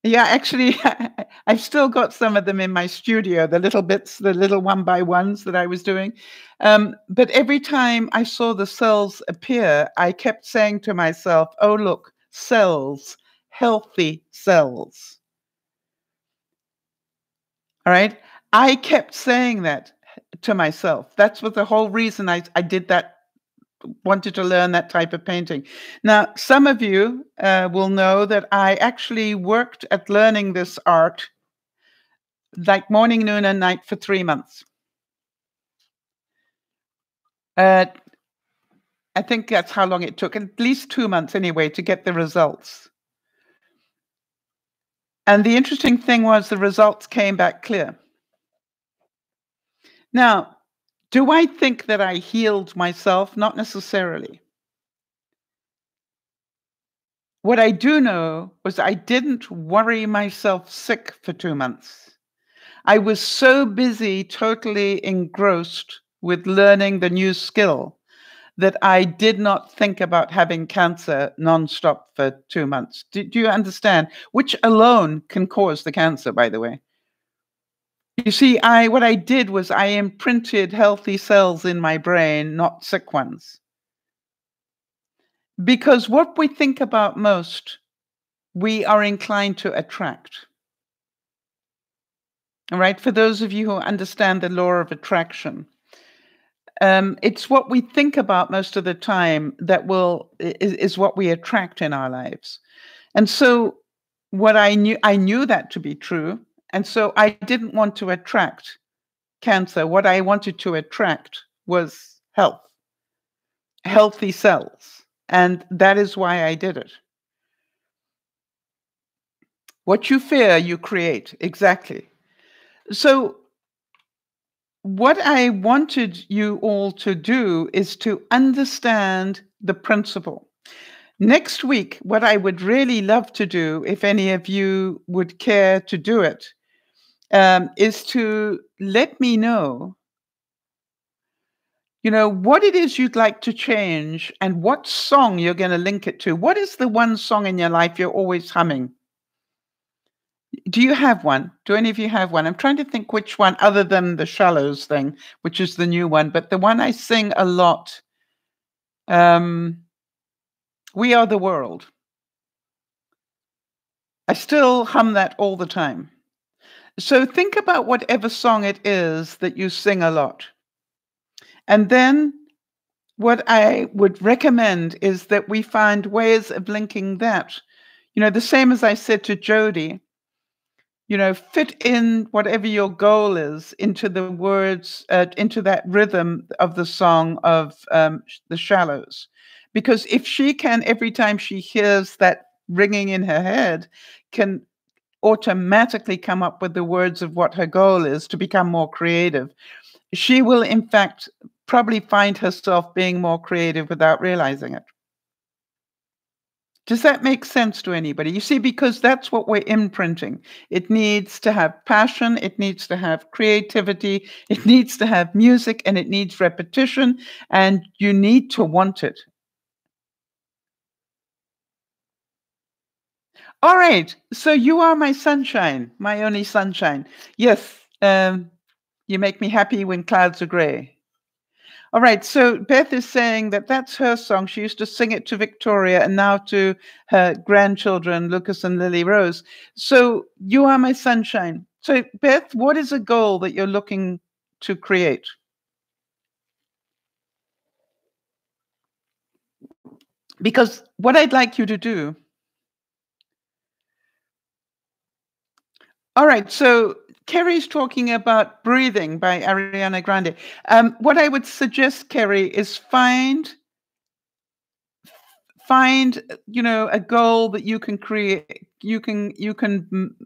yeah, actually, I've still got some of them in my studio, the little bits, the little 1x1s that I was doing. But every time I saw the cells appear, I kept saying to myself, oh, look, cells, healthy cells. All right. I kept saying that to myself. That's what the whole reason I did that, wanted to learn that type of painting. Now, some of you will know that I actually worked at learning this art like morning, noon, and night for 3 months. I think that's how long it took, at least 2 months anyway, to get the results. And the interesting thing was the results came back clear. Now, do I think that I healed myself? Not necessarily. What I do know was I didn't worry myself sick for 2 months. I was so busy, totally engrossed with learning the new skill that I did not think about having cancer nonstop for 2 months. Do you understand? Which alone can cause the cancer, by the way. You see, what I did was I imprinted healthy cells in my brain, not sick ones. Because what we think about most, we are inclined to attract. All right, for those of you who understand the law of attraction, it's what we think about most of the time that is what we attract in our lives. And so what I knew that to be true, and so I didn't want to attract cancer. What I wanted to attract was health, healthy cells, and that is why I did it. What you fear, you create. Exactly. So what I wanted you all to do is to understand the principle. Next week, what I would really love to do, if any of you would care to do it, is to let me know, what it is you'd like to change and what song you're going to link it to. What is the one song in your life you're always humming? Do you have one? Do any of you have one? I'm trying to think which one, other than the Shallows thing, which is the new one, but the one I sing a lot, We Are the World. I still hum that all the time. So think about whatever song it is that you sing a lot. And then what I would recommend is that we find ways of linking that. The same as I said to Jody, fit in whatever your goal is into the words, into that rhythm of the song of The Shallows. Because if she can, every time she hears that ringing in her head, can automatically come up with the words of what her goal is to become more creative, she will, in fact, probably find herself being more creative without realizing it. Does that make sense to anybody? You see, because that's what we're imprinting. It needs to have passion, it needs to have creativity, it needs to have music, and it needs repetition, and you need to want it. All right, so you are my sunshine, my only sunshine. Yes, you make me happy when clouds are gray. All right, so Beth is saying that that's her song. She used to sing it to Victoria and now to her grandchildren, Lucas and Lily Rose. So you are my sunshine. So Beth, what is a goal that you're looking to create? Because what I'd like you to do. All right, so Kerry's talking about Breathing by Ariana Grande. What I would suggest, Kerry, is find a goal that you can create, you can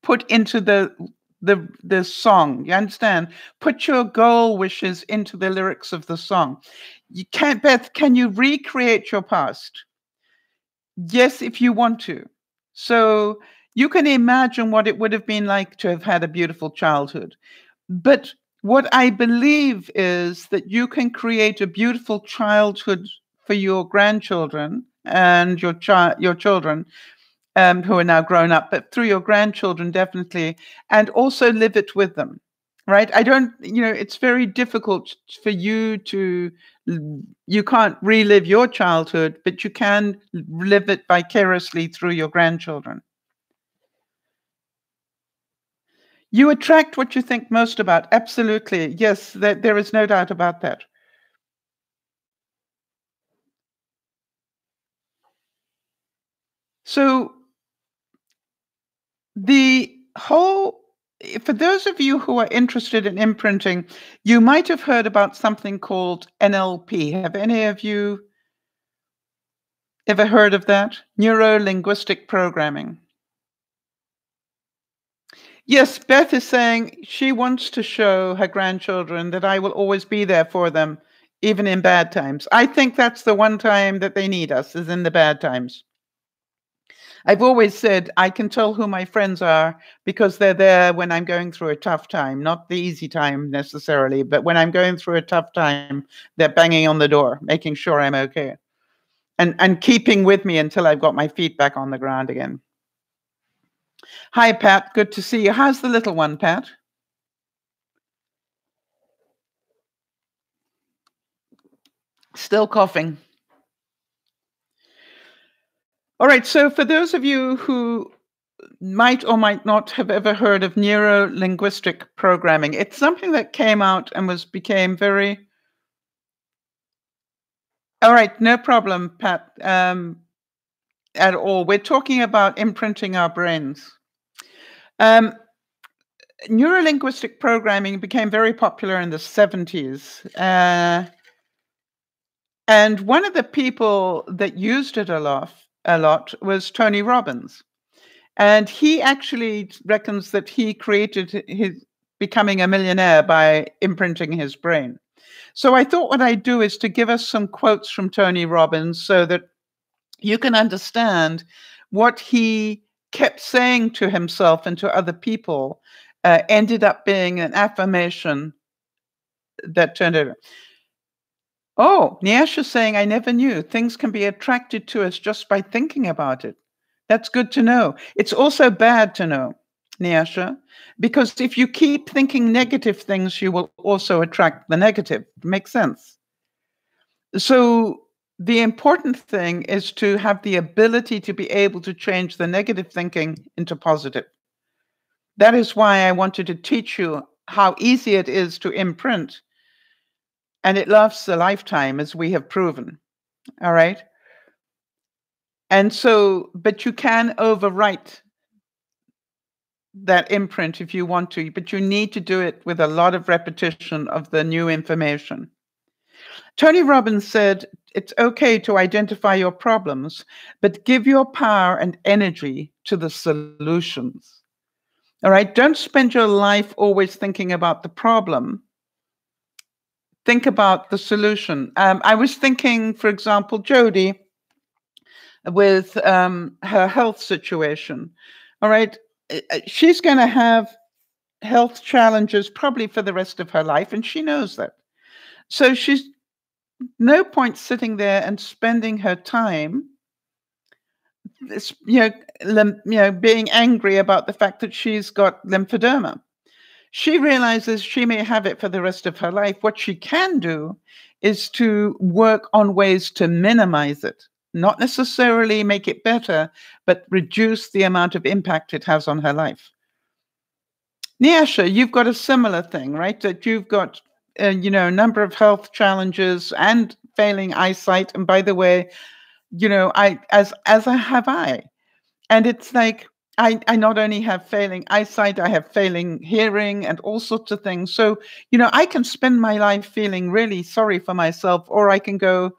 put into the song. You understand? Put your goal wishes into the lyrics of the song. You can't, Beth, can you recreate your past? Yes, if you want to. So you can imagine what it would have been like to have had a beautiful childhood. But what I believe is that you can create a beautiful childhood for your grandchildren and your children, who are now grown up, but through your grandchildren, definitely, and also live it with them, right? It's very difficult for you you can't relive your childhood, but you can live it vicariously through your grandchildren. You attract what you think most about. Absolutely. Yes, there is no doubt about that. So the whole for those of you who are interested in imprinting, you might have heard about something called NLP. Have any of you ever heard of that? Neuro-linguistic programming. Yes, Beth is saying she wants to show her grandchildren that I will always be there for them, even in bad times. I think that's the one time that they need us, is in the bad times. I've always said I can tell who my friends are because they're there when I'm going through a tough time, not the easy time necessarily, but when I'm going through a tough time, they're banging on the door, making sure I'm okay, and keeping with me until I've got my feet back on the ground again. Hi, Pat. Good to see you. How's the little one, Pat? Still coughing. All right. So for those of you who might or might not have ever heard of neuro-linguistic programming, it's something that came out and became very... All right. No problem, Pat, at all. We're talking about imprinting our brains. Neuro-linguistic programming became very popular in the 70s. And one of the people that used it a lot was Tony Robbins. And he actually reckons that he created his becoming a millionaire by imprinting his brain. So I thought what I'd do is to give us some quotes from Tony Robbins so that you can understand what he kept saying to himself and to other people ended up being an affirmation that turned out. Oh, Nyasha's saying, I never knew. Things can be attracted to us just by thinking about it. That's good to know. It's also bad to know, Nyasha, because if you keep thinking negative things, you will also attract the negative. Makes sense. So the important thing is to have the ability to be able to change the negative thinking into positive. That is why I wanted to teach you how easy it is to imprint. And it lasts a lifetime, as we have proven. All right. And so, but you can overwrite that imprint if you want to, but you need to do it with a lot of repetition of the new information. Tony Robbins said, it's okay to identify your problems, but give your power and energy to the solutions. All right. Don't spend your life always thinking about the problem. Think about the solution. I was thinking, for example, Jody, with her health situation. All right. She's going to have health challenges probably for the rest of her life, and she knows that. So she's no point sitting there and spending her time, being angry about the fact that she's got lymphedema. She realizes she may have it for the rest of her life. What she can do is to work on ways to minimize it, not necessarily make it better, but reduce the amount of impact it has on her life. Nyasha, you've got a similar thing, right? That you've got, a number of health challenges and failing eyesight. And by the way, as I have I, and it's like, I not only have failing eyesight, I have failing hearing and all sorts of things. So, I can spend my life feeling really sorry for myself, or I can go,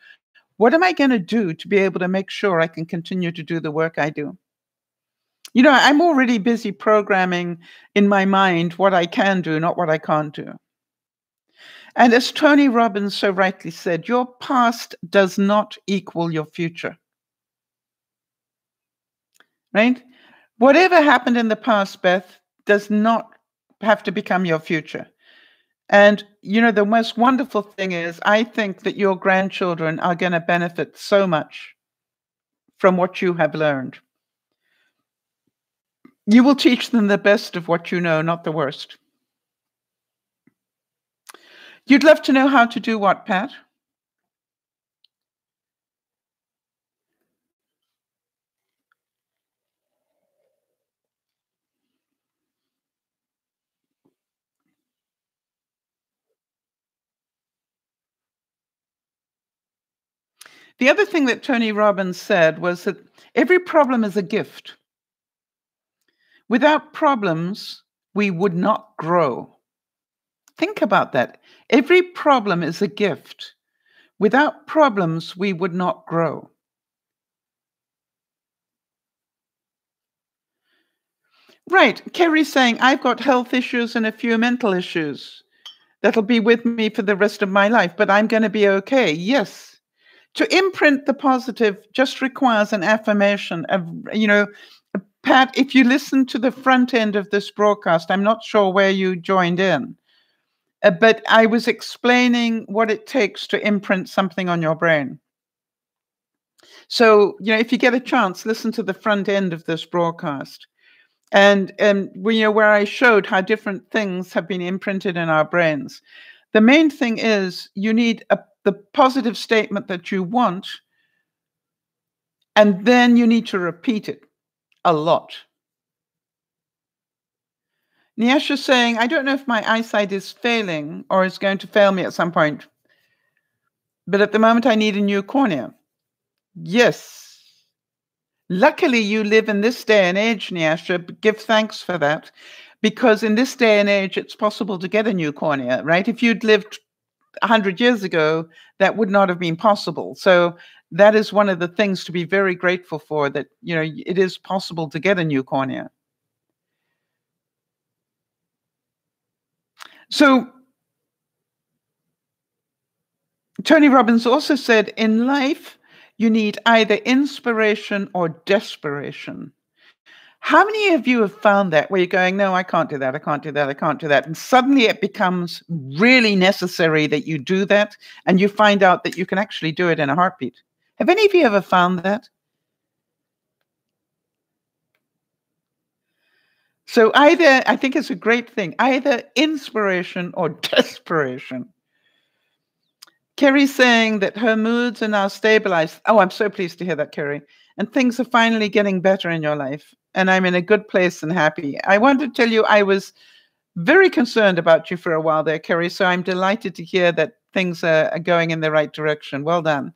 what am I going to do to be able to make sure I can continue to do the work I do? I'm already busy programming in my mind what I can do, not what I can't do. And as Tony Robbins so rightly said, your past does not equal your future. Right? Whatever happened in the past, Beth, does not have to become your future. And, the most wonderful thing is, I think that your grandchildren are going to benefit so much from what you have learned. You will teach them the best of what you know, not the worst. You'd love to know how to do what, Pat? The other thing that Tony Robbins said was that every problem is a gift. Without problems, we would not grow. Think about that. Every problem is a gift. Without problems, we would not grow. Right. Kerry's saying, I've got health issues and a few mental issues that'll be with me for the rest of my life, but I'm going to be okay. Yes. To imprint the positive just requires an affirmation of, Pat, if you listen to the front end of this broadcast, I'm not sure where you joined in, but I was explaining what it takes to imprint something on your brain. So, if you get a chance, listen to the front end of this broadcast. And where I showed how different things have been imprinted in our brains. The main thing is you need the positive statement that you want, and then you need to repeat it a lot. Nyasha's saying, I don't know if my eyesight is failing or is going to fail me at some point, but at the moment I need a new cornea. Yes. Luckily, you live in this day and age, Nyasha. Give thanks for that. Because in this day and age, it's possible to get a new cornea, right? If you'd lived 100 years ago, that would not have been possible. So that is one of the things to be very grateful for, that, it is possible to get a new cornea. So Tony Robbins also said, in life, you need either inspiration or desperation. How many of you have found that where you're going, no, I can't do that, I can't do that, I can't do that. And suddenly it becomes really necessary that you do that, and you find out that you can actually do it in a heartbeat. Have any of you ever found that? So either, I think it's a great thing, either inspiration or desperation. Kerry's saying that her moods are now stabilized. Oh, I'm so pleased to hear that, Kerry. And things are finally getting better in your life. And I'm in a good place and happy. I want to tell you, I was very concerned about you for a while there, Kerry. So I'm delighted to hear that things are going in the right direction. Well done.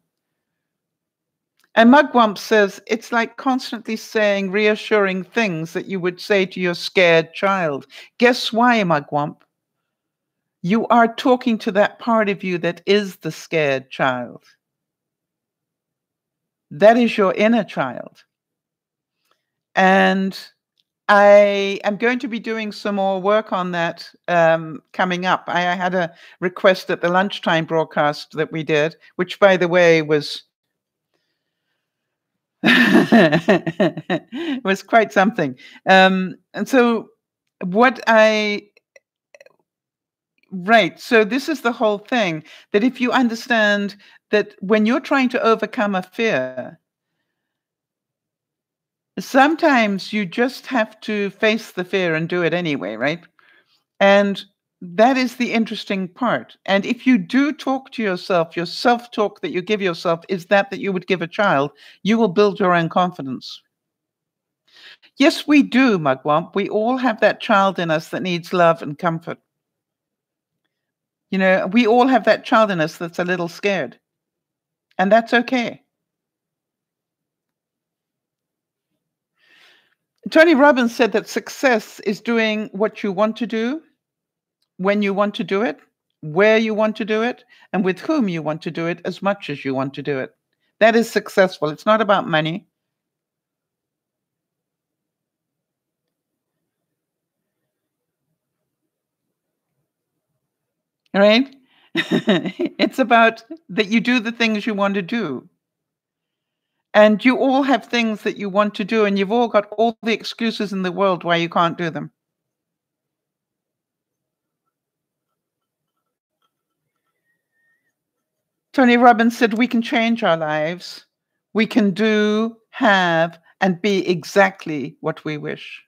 And Mugwump says, it's like constantly saying reassuring things that you would say to your scared child. Guess why, Mugwump? You are talking to that part of you that is the scared child. That is your inner child. And I am going to be doing some more work on that coming up. I had a request at the lunchtime broadcast that we did, which, by the way, was was quite something. And so right. So this is the whole thing, that if you understand that when you're trying to overcome a fear, sometimes you just have to face the fear and do it anyway, right? And that is the interesting part. And if you do talk to yourself, your self-talk that you give yourself is that you would give a child, you will build your own confidence. Yes, we do, Mugwump. We all have that child in us that needs love and comfort. We all have that child in us that's a little scared. And that's okay. Tony Robbins said that success is doing what you want to do, when you want to do it, where you want to do it, and with whom you want to do it as much as you want to do it. That is successful. It's not about money. All right? It's about that you do the things you want to do. And you all have things that you want to do, and you've all got all the excuses in the world why you can't do them. Tony Robbins said, we can change our lives. We can do, have, and be exactly what we wish.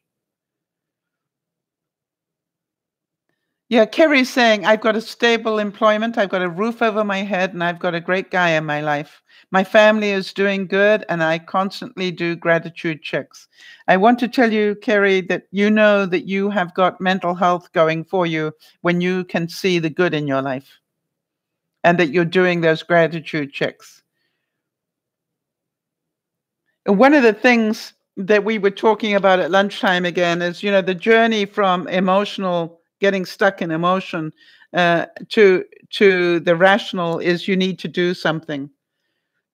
Yeah, Kerry's saying, I've got a stable employment, I've got a roof over my head, and I've got a great guy in my life. My family is doing good, and I constantly do gratitude checks. I want to tell you, Kerry, that you know that you have got mental health going for you when you can see the good in your life and that you're doing those gratitude checks. One of the things, that we were talking about at lunchtime again is, the journey from getting stuck in emotion, to the rational is you need to do something.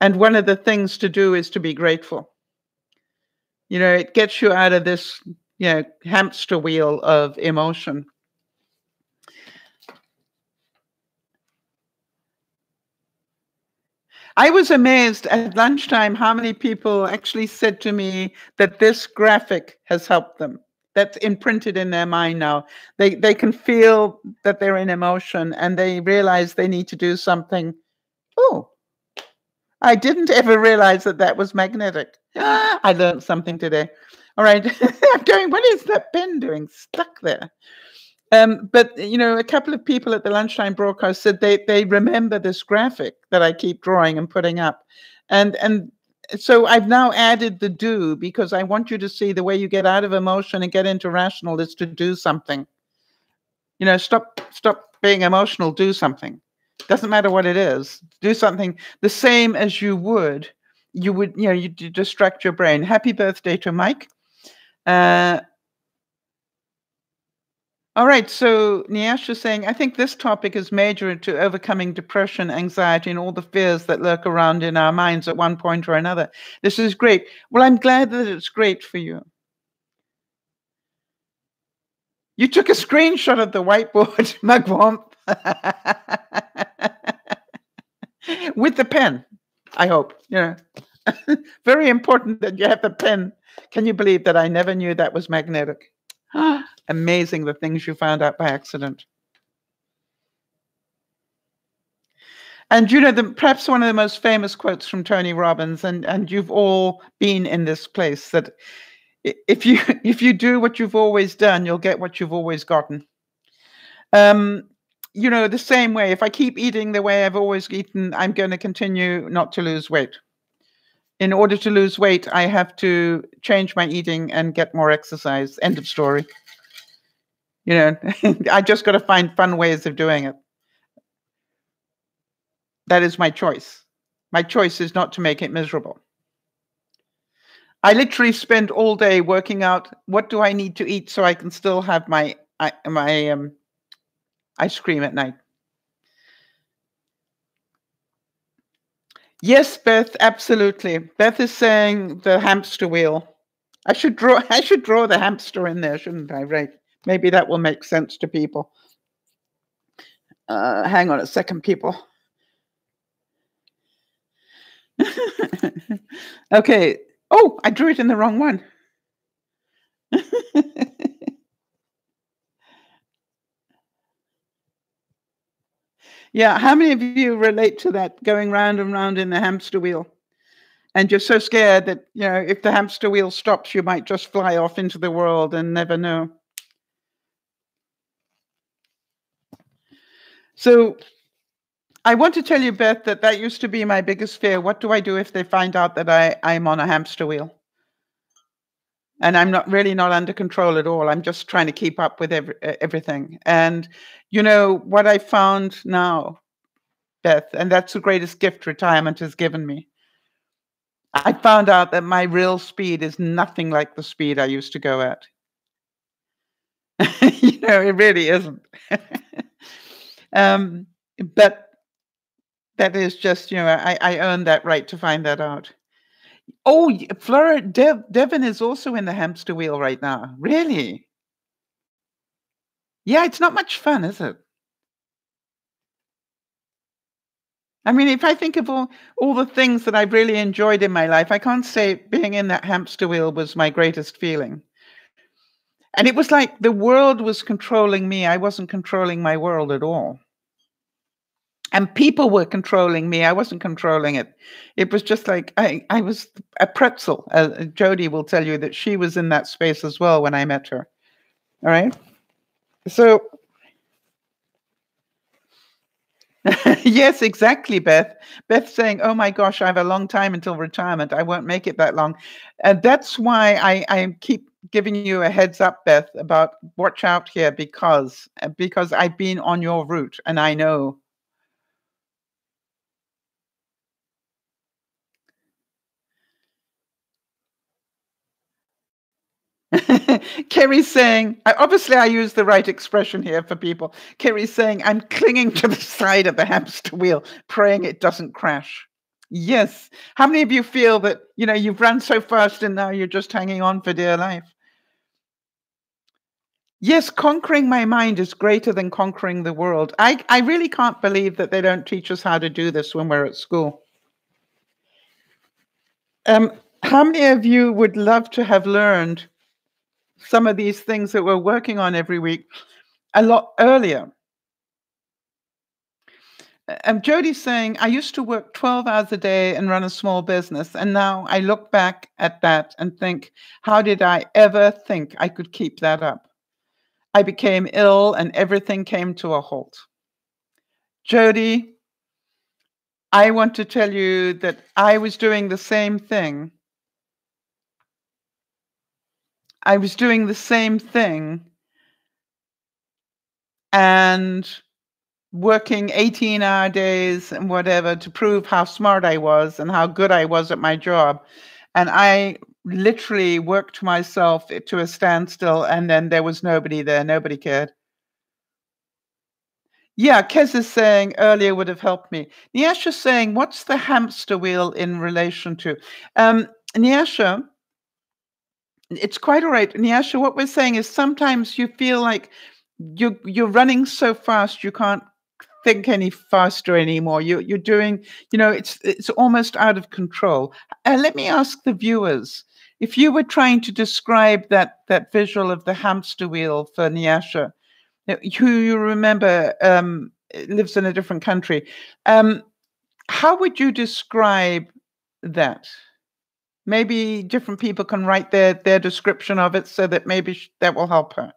And one of the things to do is to be grateful. It gets you out of this, hamster wheel of emotion. I was amazed at lunchtime how many people actually said to me that this graphic has helped them. That's imprinted in their mind now. They can feel that they're in emotion and they realize they need to do something. Oh, I didn't ever realize that that was magnetic. I learned something today. All right. I'm going, what is that pen doing? Stuck there. But a couple of people at the lunchtime broadcast said they remember this graphic that I keep drawing and putting up, and so I've now added the do, because I want you to see the way you get out of emotion and get into rational is to do something. Stop being emotional. Do something. Doesn't matter what it is. Do something the same as you would you distract your brain. Happy birthday to Mike. All right, so Niash is saying, I think this topic is major to overcoming depression, anxiety, and all the fears that lurk around in our minds at one point or another. This is great. Well, I'm glad that it's great for you. You took a screenshot of the whiteboard, Mugwump, with the pen, I hope. Very important that you have the pen. Can you believe that I never knew that was magnetic? Amazing, the things you found out by accident. And perhaps one of the most famous quotes from Tony Robbins, and you've all been in this place, that if you do what you've always done, you'll get what you've always gotten. The same way, if I keep eating the way I've always eaten, I'm going to continue not to lose weight. In order to lose weight, I have to change my eating and get more exercise. End of story. I just got to find fun ways of doing it. That is my choice. My choice is not to make it miserable. I literally spend all day working out what do I need to eat so I can still have my ice cream at night. Yes, Beth, absolutely. Beth is saying the hamster wheel. I should draw the hamster in there, shouldn't I? Right. Maybe that will make sense to people. Hang on a second, people. Okay. Oh, I drew it in the wrong one. Yeah, how many of you relate to that, going round and round in the hamster wheel? And you're so scared that, if the hamster wheel stops, you might just fly off into the world and never know. So I want to tell you, Beth, that used to be my biggest fear. What do I do if they find out that I'm on a hamster wheel? And I'm not under control at all. I'm just trying to keep up with everything. And what I found now, Beth, and that's the greatest gift retirement has given me. I found out that my real speed is nothing like the speed I used to go at. It really isn't. But that is just, I earned that right to find that out. Oh, Flora, Devon is also in the hamster wheel right now. Really? Yeah, it's not much fun, is it? I mean, if I think of all the things that I've really enjoyed in my life, I can't say being in that hamster wheel was my greatest feeling. And it was like the world was controlling me. I wasn't controlling my world at all. And people were controlling me. I wasn't controlling it. It was just like I was a pretzel. Jody will tell you that she was in that space as well when I met her. All right. So yes, exactly, Beth. Beth saying, oh my gosh, I have a long time until retirement. I won't make it that long. And that's why I keep giving you a heads up, Beth, about watch out here, because I've been on your route and I know. Kerry's saying, obviously I use the right expression here for people. Kerry's saying, I'm clinging to the side of the hamster wheel, praying it doesn't crash. Yes. How many of you feel that, you've run so fast and now you're just hanging on for dear life? Yes, conquering my mind is greater than conquering the world. I really can't believe that they don't teach us how to do this when we're at school. How many of you would love to have learned some of these things that we're working on every week a lot earlier? Jody's saying, I used to work 12 hours a day and run a small business. And now I look back at that and think, how did I ever think I could keep that up? I became ill and everything came to a halt. Jody, I want to tell you that I was doing the same thing. I was doing the same thing and working 18-hour days and whatever to prove how smart I was and how good I was at my job. And I literally worked myself to a standstill, and then there was nobody there. Nobody cared. Yeah, Kez is saying earlier would have helped me. Nyasha's saying, what's the hamster wheel in relation to? Nyasha, it's quite all right. Nyasha, what we're saying is sometimes you feel like you're running so fast you can't think any faster anymore. You're doing, it's almost out of control. Let me ask the viewers, if you were trying to describe that visual of the hamster wheel for Nyasha, who you remember lives in a different country, how would you describe that? Maybe different people can write their description of it so that maybe that will help her.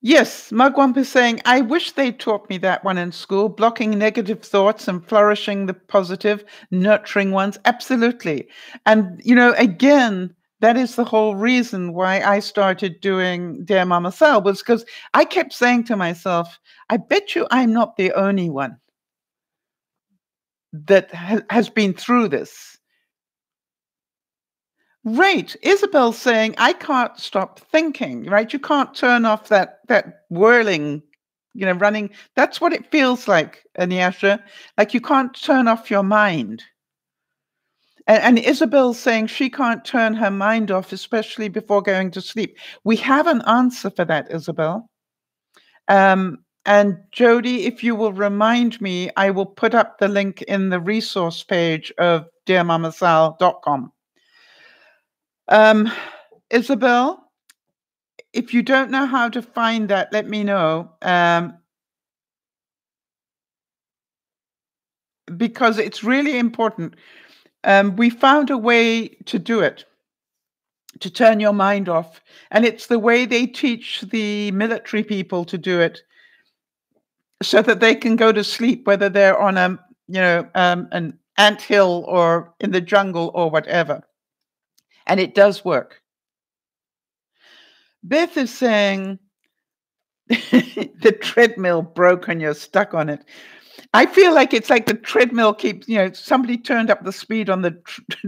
Yes, Mugwump is saying, I wish they taught me that one in school, blocking negative thoughts and flourishing the positive, nurturing ones. Absolutely. And, again, that is the whole reason why I started doing DearMamaSal, was because I kept saying to myself, I bet you I'm not the only one that has been through this. Right. Isabel's saying, I can't stop thinking, right? You can't turn off that whirling, running. That's what it feels like, Anyasha. Like you can't turn off your mind. And Isabel's saying she can't turn her mind off, especially before going to sleep. We have an answer for that, Isabel. And Jody, if you will remind me, I will put up the link in the resource page of DearMamaSal.com. Isabel, if you don't know how to find that, let me know. Because it's really important. We found a way to do it, to turn your mind off. And it's the way they teach the military people to do it, so that they can go to sleep, whether they're on an anthill or in the jungle or whatever. And it does work. Beth is saying the treadmill broke and you're stuck on it. I feel like it's like the treadmill keeps, somebody turned up the speed on the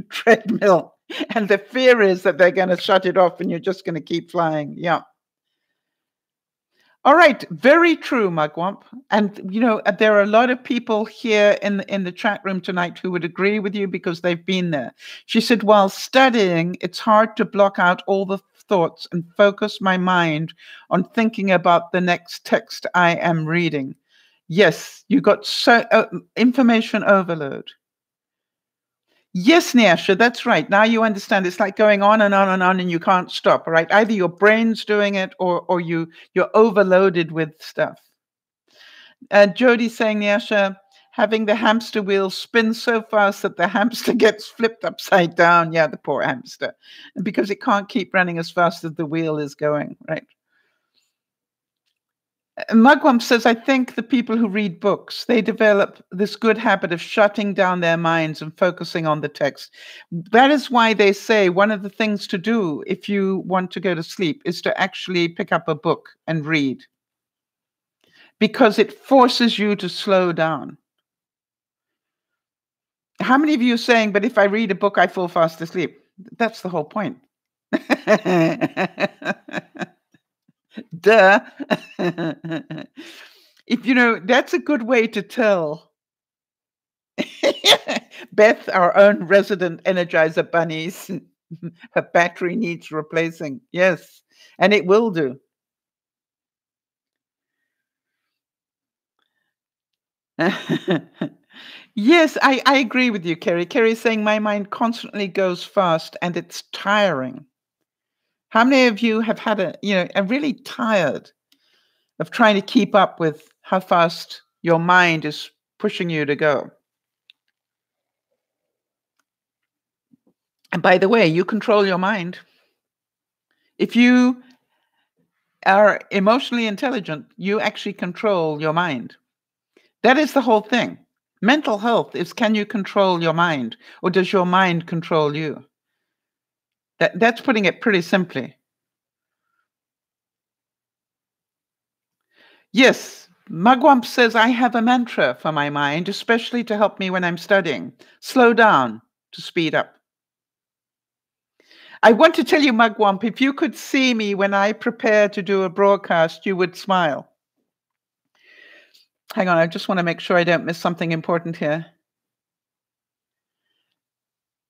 treadmill, and the fear is that they're going to shut it off and you're just going to keep flying. Yeah. All right. Very true, Mugwump. And, there are a lot of people here in the chat room tonight who would agree with you because they've been there. She said, while studying, it's hard to block out all the thoughts and focus my mind on thinking about the next text I am reading. Yes, you got information overload. Yes, Nyasha, that's right. Now you understand. It's like going on and on and on, and you can't stop. Right? Either your brain's doing it, or you're overloaded with stuff. Jody's saying, Nyasha, having the hamster wheel spin so fast that the hamster gets flipped upside down. Yeah, the poor hamster, because it can't keep running as fast as the wheel is going. Right. Mugwump says, I think the people who read books, they develop this good habit of shutting down their minds and focusing on the text. That is why they say one of the things to do if you want to go to sleep is to actually pick up a book and read, because it forces you to slow down. How many of you are saying, but if I read a book, I fall fast asleep? That's the whole point. Duh. If that's a good way to tell. Beth, our own resident Energizer bunnies, her battery needs replacing. Yes, and it will do. Yes, I agree with you, Kerry. Kerry's saying my mind constantly goes fast and it's tiring. How many of you have had are really tired of trying to keep up with how fast your mind is pushing you to go? And by the way, you control your mind. If you are emotionally intelligent, you actually control your mind. That is the whole thing. Mental health is, can you control your mind, or does your mind control you? That's putting it pretty simply. Yes, Mugwump says, I have a mantra for my mind, especially to help me when I'm studying. Slow down to speed up. I want to tell you, Mugwump, if you could see me when I prepare to do a broadcast, you would smile. Hang on, I just want to make sure I don't miss something important here.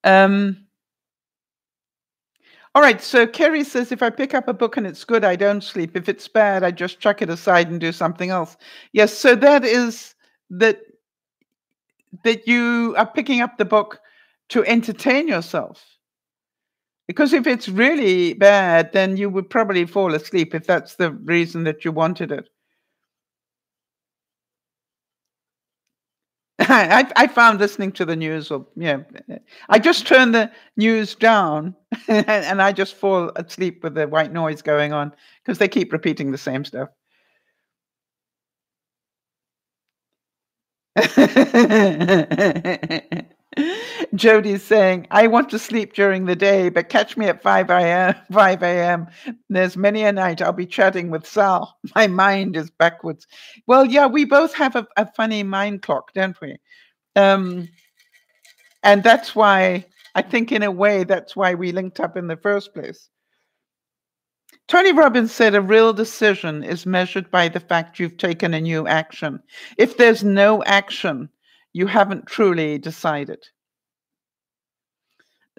All right, so Kerry says, if I pick up a book and it's good, I don't sleep. If it's bad, I just chuck it aside and do something else. Yes, so that is that you are picking up the book to entertain yourself. Because if it's really bad, then you would probably fall asleep if that's the reason that you wanted it. I found listening to the news, I just turn the news down and I just fall asleep with the white noise going on because they keep repeating the same stuff. Jody's saying, I want to sleep during the day, but catch me at 5 a.m. There's many a night I'll be chatting with Sal. My mind is backwards. Well, yeah, we both have a funny mind clock, don't we? And that's why, I think in a way, that's why we linked up in the first place. Tony Robbins said a real decision is measured by the fact you've taken a new action. If there's no action, you haven't truly decided.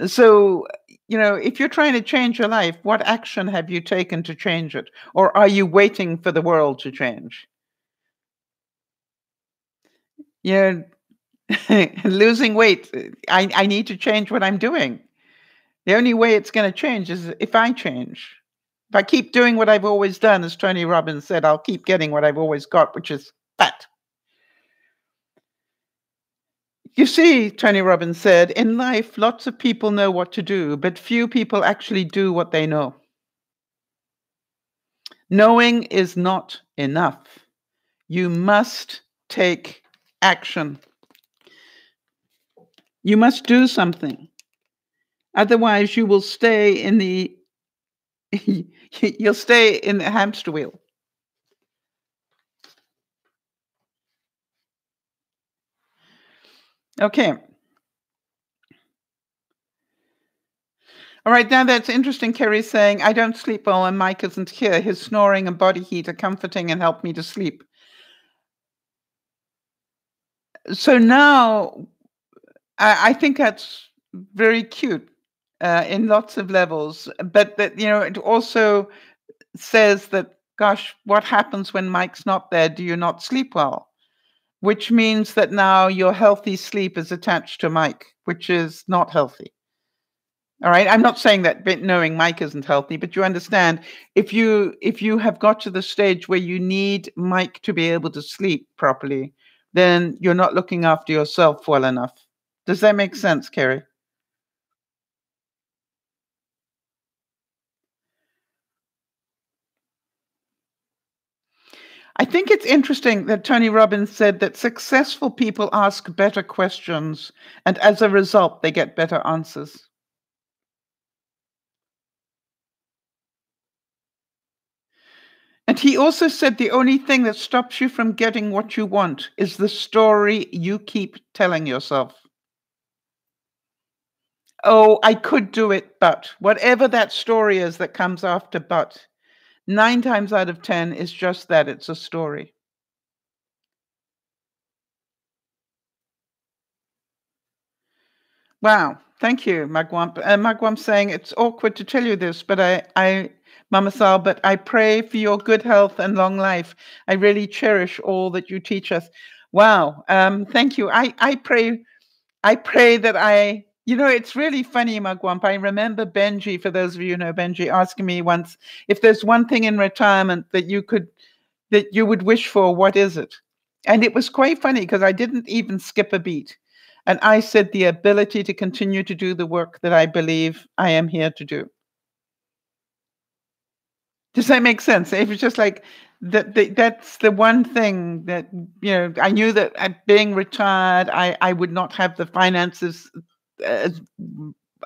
So, if you're trying to change your life, what action have you taken to change it? Or are you waiting for the world to change? Losing weight. I need to change what I'm doing. The only way it's going to change is if I change. If I keep doing what I've always done, as Tony Robbins said, I'll keep getting what I've always got, which is fat. You see, Tony Robbins said, in life, lots of people know what to do, but few people actually do what they know. Knowing is not enough. You must take action. You must do something. Otherwise, you will stay in the you'll stay in the hamster wheel. Okay. All right, now that's interesting. Kerry's saying, I don't sleep well and Mike isn't here. His snoring and body heat are comforting and help me to sleep. So now I think that's very cute in lots of levels. But that, it also says that, gosh, what happens when Mike's not there? Do you not sleep well? Which means that now your healthy sleep is attached to Mike, which is not healthy. All right. I'm not saying that knowing Mike isn't healthy, but you understand if you have got to the stage where you need Mike to be able to sleep properly, then you're not looking after yourself well enough. Does that make sense, Kerry? I think it's interesting that Tony Robbins said that successful people ask better questions, and as a result, they get better answers. And he also said the only thing that stops you from getting what you want is the story you keep telling yourself. Oh, I could do it, but whatever that story is that comes after but, 9 times out of 10 is just that, it's a story. Wow, thank you, Magwamp. Magwamp's saying it's awkward to tell you this, but Mama Sal, but I pray for your good health and long life. I really cherish all that you teach us. Wow, thank you. I pray that it's really funny, Magwamp. I remember Benji, for those of you who know Benji, asking me once if there's one thing in retirement that you would wish for, what is it? And it was quite funny because I didn't even skip a beat. And I said the ability to continue to do the work that I believe I am here to do. Does that make sense? It was just like that's the one thing that, I knew that at being retired, I would not have the finances as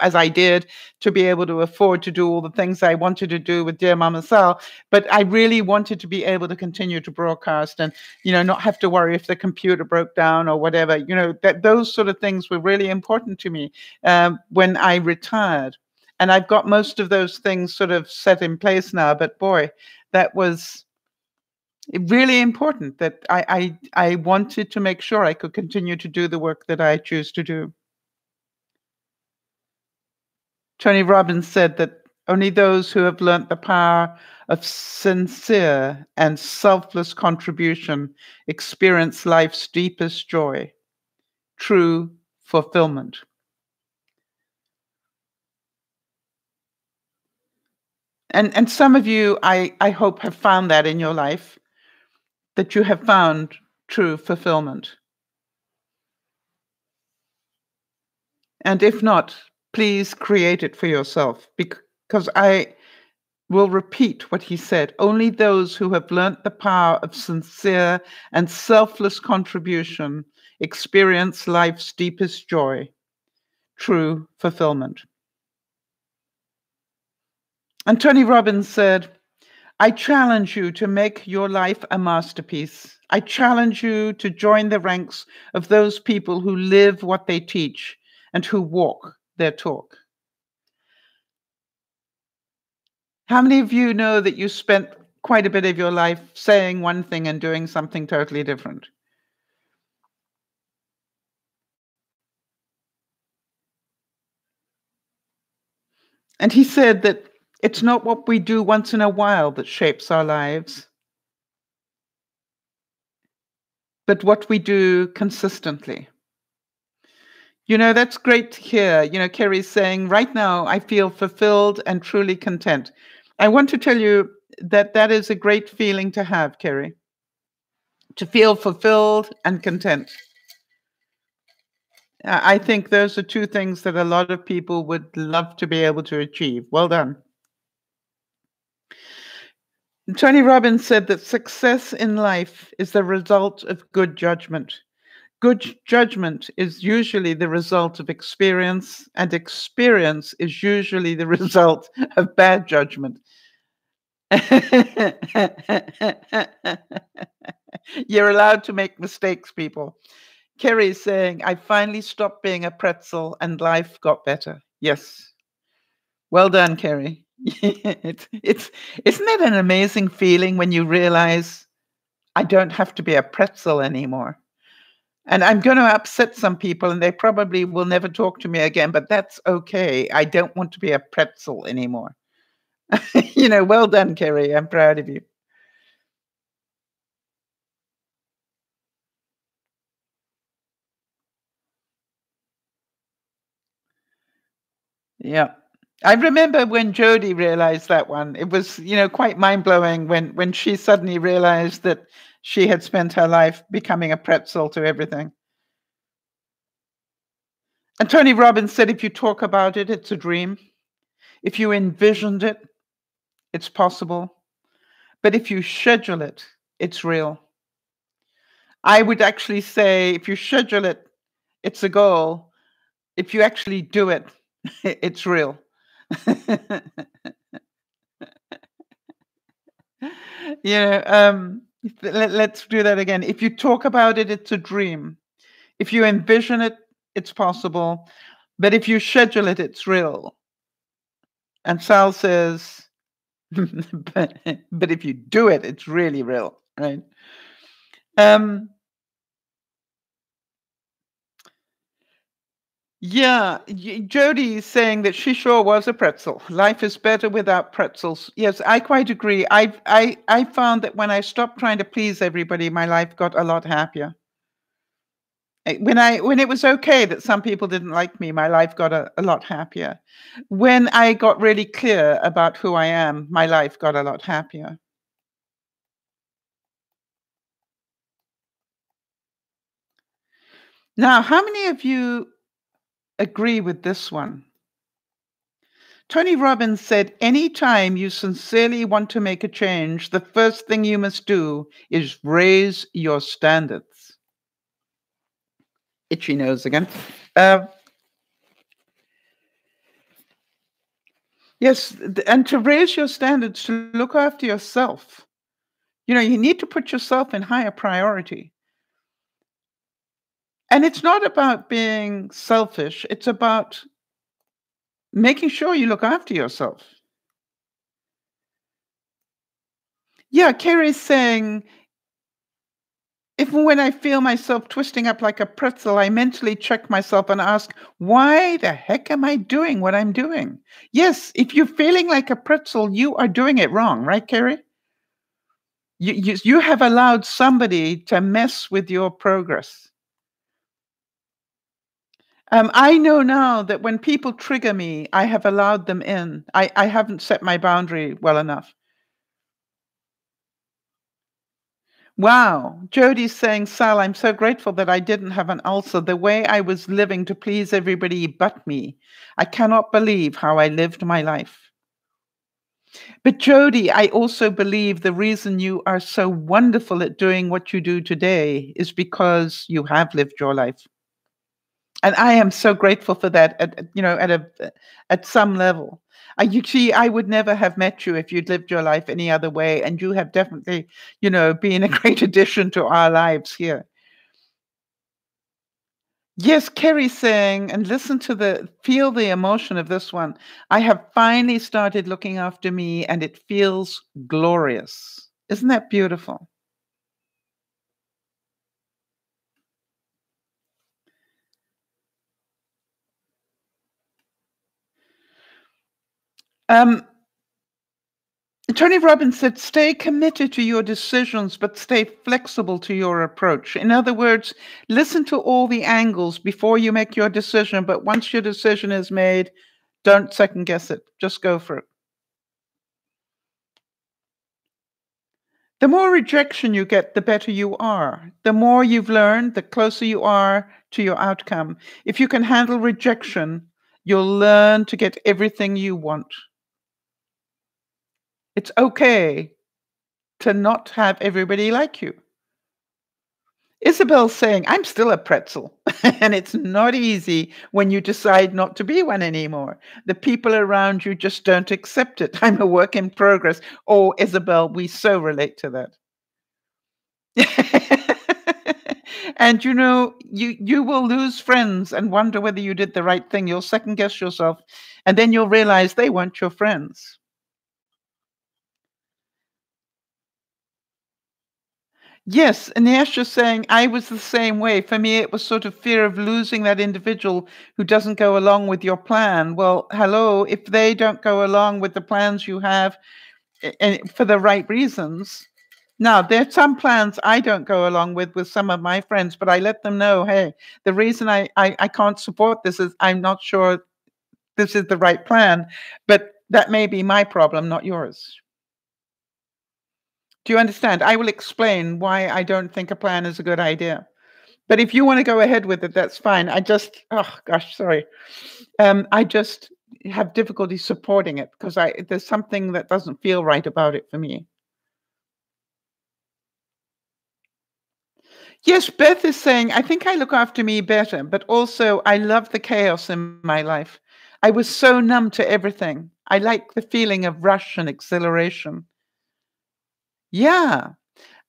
as I did to be able to afford to do all the things I wanted to do with Dear Mama Sal. But I really wanted to be able to continue to broadcast and, not have to worry if the computer broke down or whatever. That those sort of things were really important to me when I retired. And I've got most of those things sort of set in place now. But boy, that was really important that I wanted to make sure I could continue to do the work that I choose to do. Tony Robbins said that only those who have learnt the power of sincere and selfless contribution experience life's deepest joy, true fulfillment. And some of you, I hope, have found that in your life, that you have found true fulfillment. And if not, please create it for yourself, because I will repeat what he said. Only those who have learnt the power of sincere and selfless contribution experience life's deepest joy, true fulfillment. And Tony Robbins said, I challenge you to make your life a masterpiece. I challenge you to join the ranks of those people who live what they teach and who walk their talk. How many of you know that you spent quite a bit of your life saying one thing and doing something totally different? And he said that it's not what we do once in a while that shapes our lives, but what we do consistently. That's great to hear. Kerry's saying, right now, I feel fulfilled and truly content. I want to tell you that that is a great feeling to have, Kerry, to feel fulfilled and content. I think those are two things that a lot of people would love to be able to achieve. Well done. Tony Robbins said that success in life is the result of good judgment. Good judgment is usually the result of experience, and experience is usually the result of bad judgment. You're allowed to make mistakes, people. Kerry's saying, I finally stopped being a pretzel and life got better. Yes. Well done, Kerry. Isn't it an amazing feeling when you realize I don't have to be a pretzel anymore? And I'm going to upset some people and they probably will never talk to me again, but that's okay. I don't want to be a pretzel anymore. Well done, Kerry. I'm proud of you. Yeah. I remember when Jodie realized that one. It was, quite mind-blowing when she suddenly realized that she had spent her life becoming a pretzel to everything. And Tony Robbins said, if you talk about it, it's a dream. If you envisioned it, it's possible. But if you schedule it, it's real. I would actually say, if you schedule it, it's a goal. If you actually do it, it's real. Let's do that again. If you talk about it, it's a dream. If you envision it, it's possible. But if you schedule it, it's real. And Sal says, but if you do it, it's really real, right? Yeah, Jody is saying that she sure was a pretzel. Life is better without pretzels. Yes, I quite agree. I found that when I stopped trying to please everybody, my life got a lot happier. When it was okay that some people didn't like me, my life got a lot happier. When I got really clear about who I am, my life got a lot happier. Now, how many of you agree with this one? Tony Robbins said, anytime you sincerely want to make a change, the first thing you must do is raise your standards. Itchy nose again. Yes, and to raise your standards, to look after yourself. You know, you need to put yourself in higher priority. And it's not about being selfish, it's about making sure you look after yourself. Yeah, Carrie's saying, even when I feel myself twisting up like a pretzel, I mentally check myself and ask, why the heck am I doing what I'm doing? Yes, if you're feeling like a pretzel, you are doing it wrong, right, Carrie? You have allowed somebody to mess with your progress. I know now that when people trigger me, I have allowed them in. I haven't set my boundary well enough. Wow. Jody's saying, Sal, I'm so grateful that I didn't have an ulcer. The way I was living to please everybody but me. I cannot believe how I lived my life. But Jody, I also believe the reason you are so wonderful at doing what you do today is because you have lived your life. And I am so grateful for that at some level. You see, I would never have met you if you'd lived your life any other way. And you have definitely, been a great addition to our lives here. Yes, Kerry's saying, and feel the emotion of this one. I have finally started looking after me and it feels glorious. Isn't that beautiful? Tony Robbins said, stay committed to your decisions, but stay flexible to your approach. In other words, listen to all the angles before you make your decision. But once your decision is made, don't second guess it. Just go for it. The more rejection you get, the better you are. The more you've learned, the closer you are to your outcome. If you can handle rejection, you'll learn to get everything you want. It's okay to not have everybody like you. Isabel's saying, I'm still a pretzel. And it's not easy when you decide not to be one anymore. The people around you just don't accept it. I'm a work in progress. Oh, Isabel, we so relate to that. And you will lose friends and wonder whether you did the right thing. You'll second guess yourself. And then you'll realize they weren't your friends. Yes, and just saying, I was the same way. For me, it was sort of fear of losing that individual who doesn't go along with your plan. Well, hello, if they don't go along with the plans you have and for the right reasons. Now, there are some plans I don't go along with some of my friends, but I let them know, hey, the reason I can't support this is I'm not sure this is the right plan, but that may be my problem, not yours. Do you understand? I will explain why I don't think a plan is a good idea. But if you want to go ahead with it, that's fine. Oh gosh, sorry. I just have difficulty supporting it because there's something that doesn't feel right about it for me. Yes, Beth is saying, I think I look after me better, but also I love the chaos in my life. I was so numb to everything. I like the feeling of rush and exhilaration. Yeah.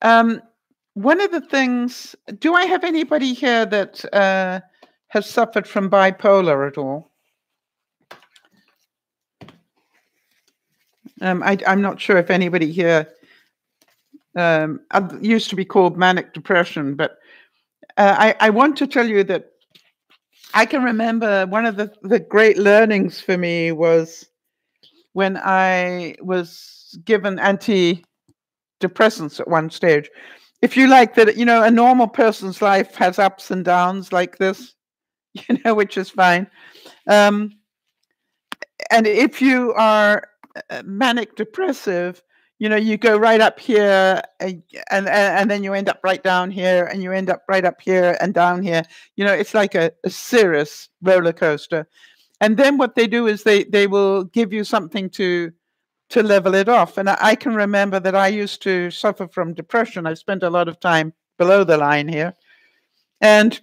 One of the things, do I have anybody here that has suffered from bipolar at all? I'm not sure if anybody here used to be called manic depression, but I want to tell you that I can remember one of the great learnings for me was when I was given antidepressants at one stage. If you like that, you know, a normal person's life has ups and downs like this, you know, which is fine. And if you are manic depressive, you know, you go right up here and then you end up right down here and you end up right up here and down here. You know, it's like a serious roller coaster. And then what they do is they will give you something to level it off. And I can remember that I used to suffer from depression. I spent a lot of time below the line here. And,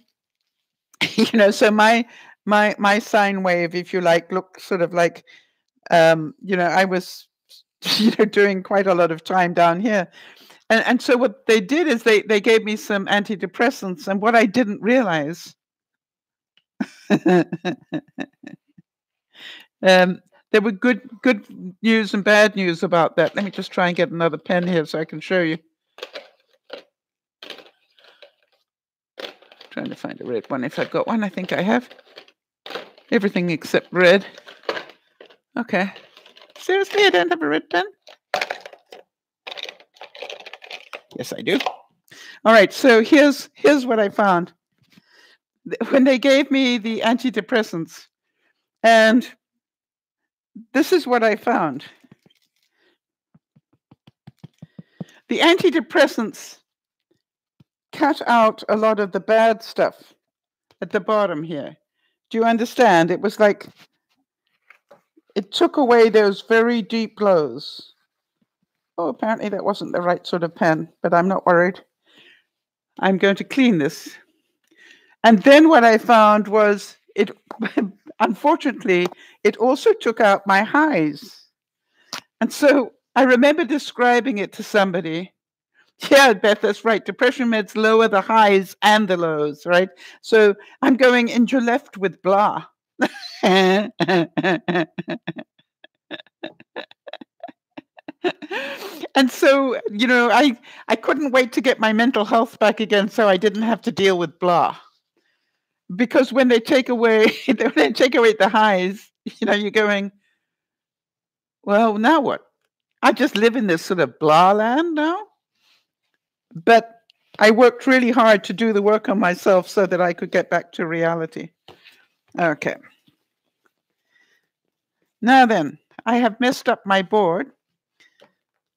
you know, so my sine wave, if you like, looked sort of like, you know, I was, you know, doing quite a lot of time down here. And so what they did is they gave me some antidepressants. And what I didn't realize, there were good news and bad news about that. Let me just try and get another pen here so I can show you. Trying to find a red one. If I've got one, I think I have. Everything except red. Okay. Seriously, I don't have a red pen? Yes, I do. All right, so here's what I found. When they gave me the antidepressants, and this is what I found. The antidepressants cut out a lot of the bad stuff at the bottom here. Do you understand? It was like it took away those very deep lows. Oh, apparently that wasn't the right sort of pen, but I'm not worried. I'm going to clean this. And then what I found was it, unfortunately, it also took out my highs. And so I remember describing it to somebody. Yeah, Beth, that's right. Depression meds lower the highs and the lows, right? So I'm going, and you're left with blah. And so, you know, I couldn't wait to get my mental health back again so I didn't have to deal with blah. Because when they take away the highs, you know, you're going, well, now what? I just live in this sort of blah land now. But I worked really hard to do the work on myself so that I could get back to reality. Okay. Now then, I have messed up my board.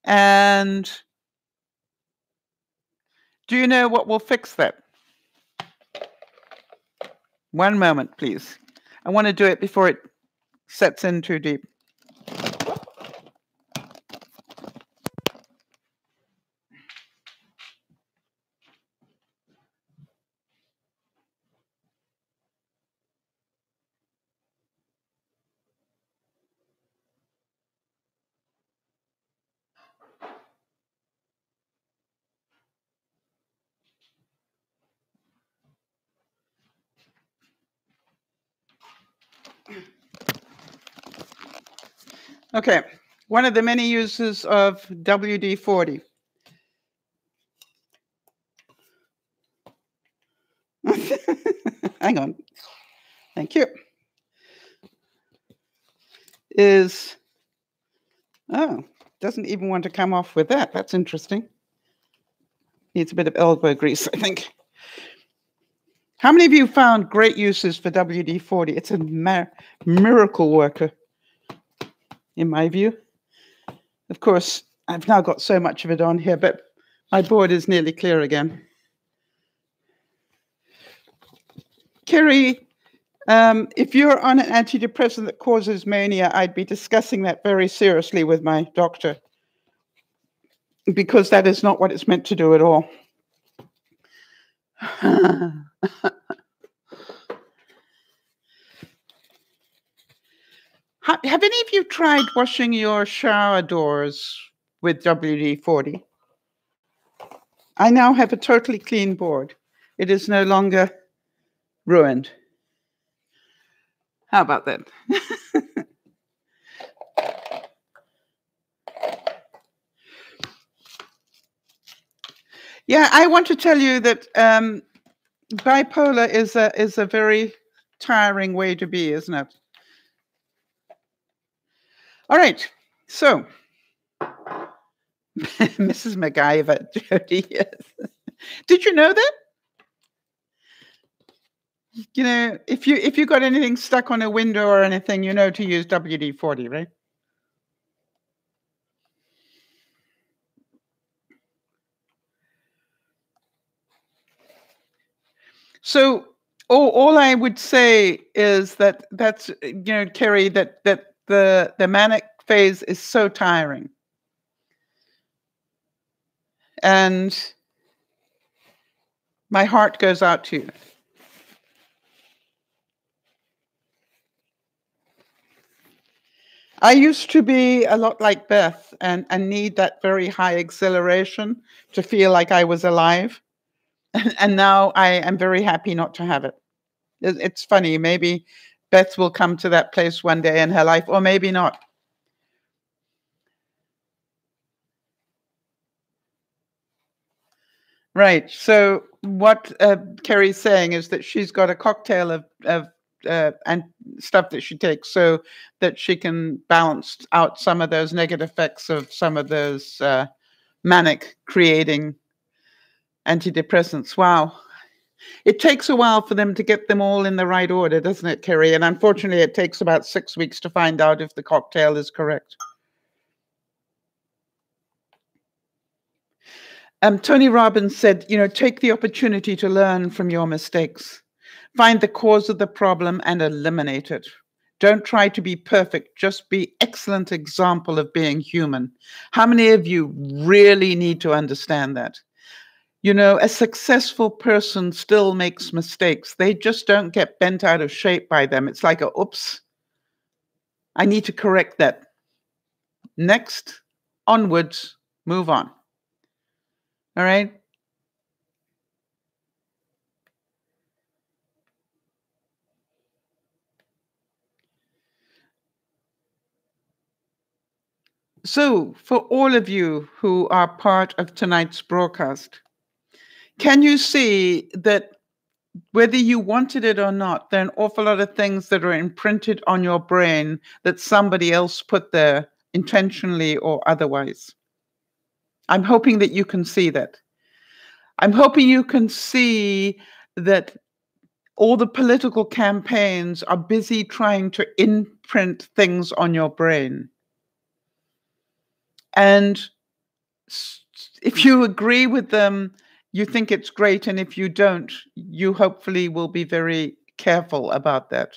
And do you know what will fix that? One moment, please. I want to do it before it sets in too deep. Okay, one of the many uses of WD-40. Hang on. Thank you. Doesn't even want to come off with that. That's interesting. Needs a bit of elbow grease, I think. How many of you found great uses for WD-40? It's a miracle worker, in my view. Of course, I've now got so much of it on here, but my board is nearly clear again. Kerry, if you're on an antidepressant that causes mania, I'd be discussing that very seriously with my doctor, because that is not what it's meant to do at all. Have any of you tried washing your shower doors with WD-40? I now have a totally clean board. It is no longer ruined. How about that? Yeah, I want to tell you that bipolar is a very tiring way to be, isn't it? All right, so Mrs. MacGyver, Jody, yes. Did you know that? You know, if you got anything stuck on a window or anything, you know to use WD-40, right? So all I would say is that's Kerry, that the manic phase is so tiring. And my heart goes out to you. I used to be a lot like Beth and need that very high exhilaration to feel like I was alive. And now I am very happy not to have it. It's funny. Maybe Beth will come to that place one day in her life, or maybe not. Right. So what Kerry's saying is that she's got a cocktail of and stuff that she takes so that she can balance out some of those negative effects of some of those manic creating antidepressants. Wow. It takes a while for them to get them all in the right order, doesn't it, Kerry? And unfortunately, it takes about 6 weeks to find out if the cocktail is correct. Tony Robbins said, take the opportunity to learn from your mistakes. Find the cause of the problem and eliminate it. Don't try to be perfect. Just be excellent example of being human. How many of you really need to understand that? A successful person still makes mistakes. They just don't get bent out of shape by them. It's like, oops, I need to correct that. Next, onwards, move on. All right? So, for all of you who are part of tonight's broadcast, can you see that whether you wanted it or not, there are an awful lot of things that are imprinted on your brain that somebody else put there intentionally or otherwise? I'm hoping that you can see that. I'm hoping you can see that all the political campaigns are busy trying to imprint things on your brain. And if you agree with them, you think it's great. And if you don't, you hopefully will be very careful about that.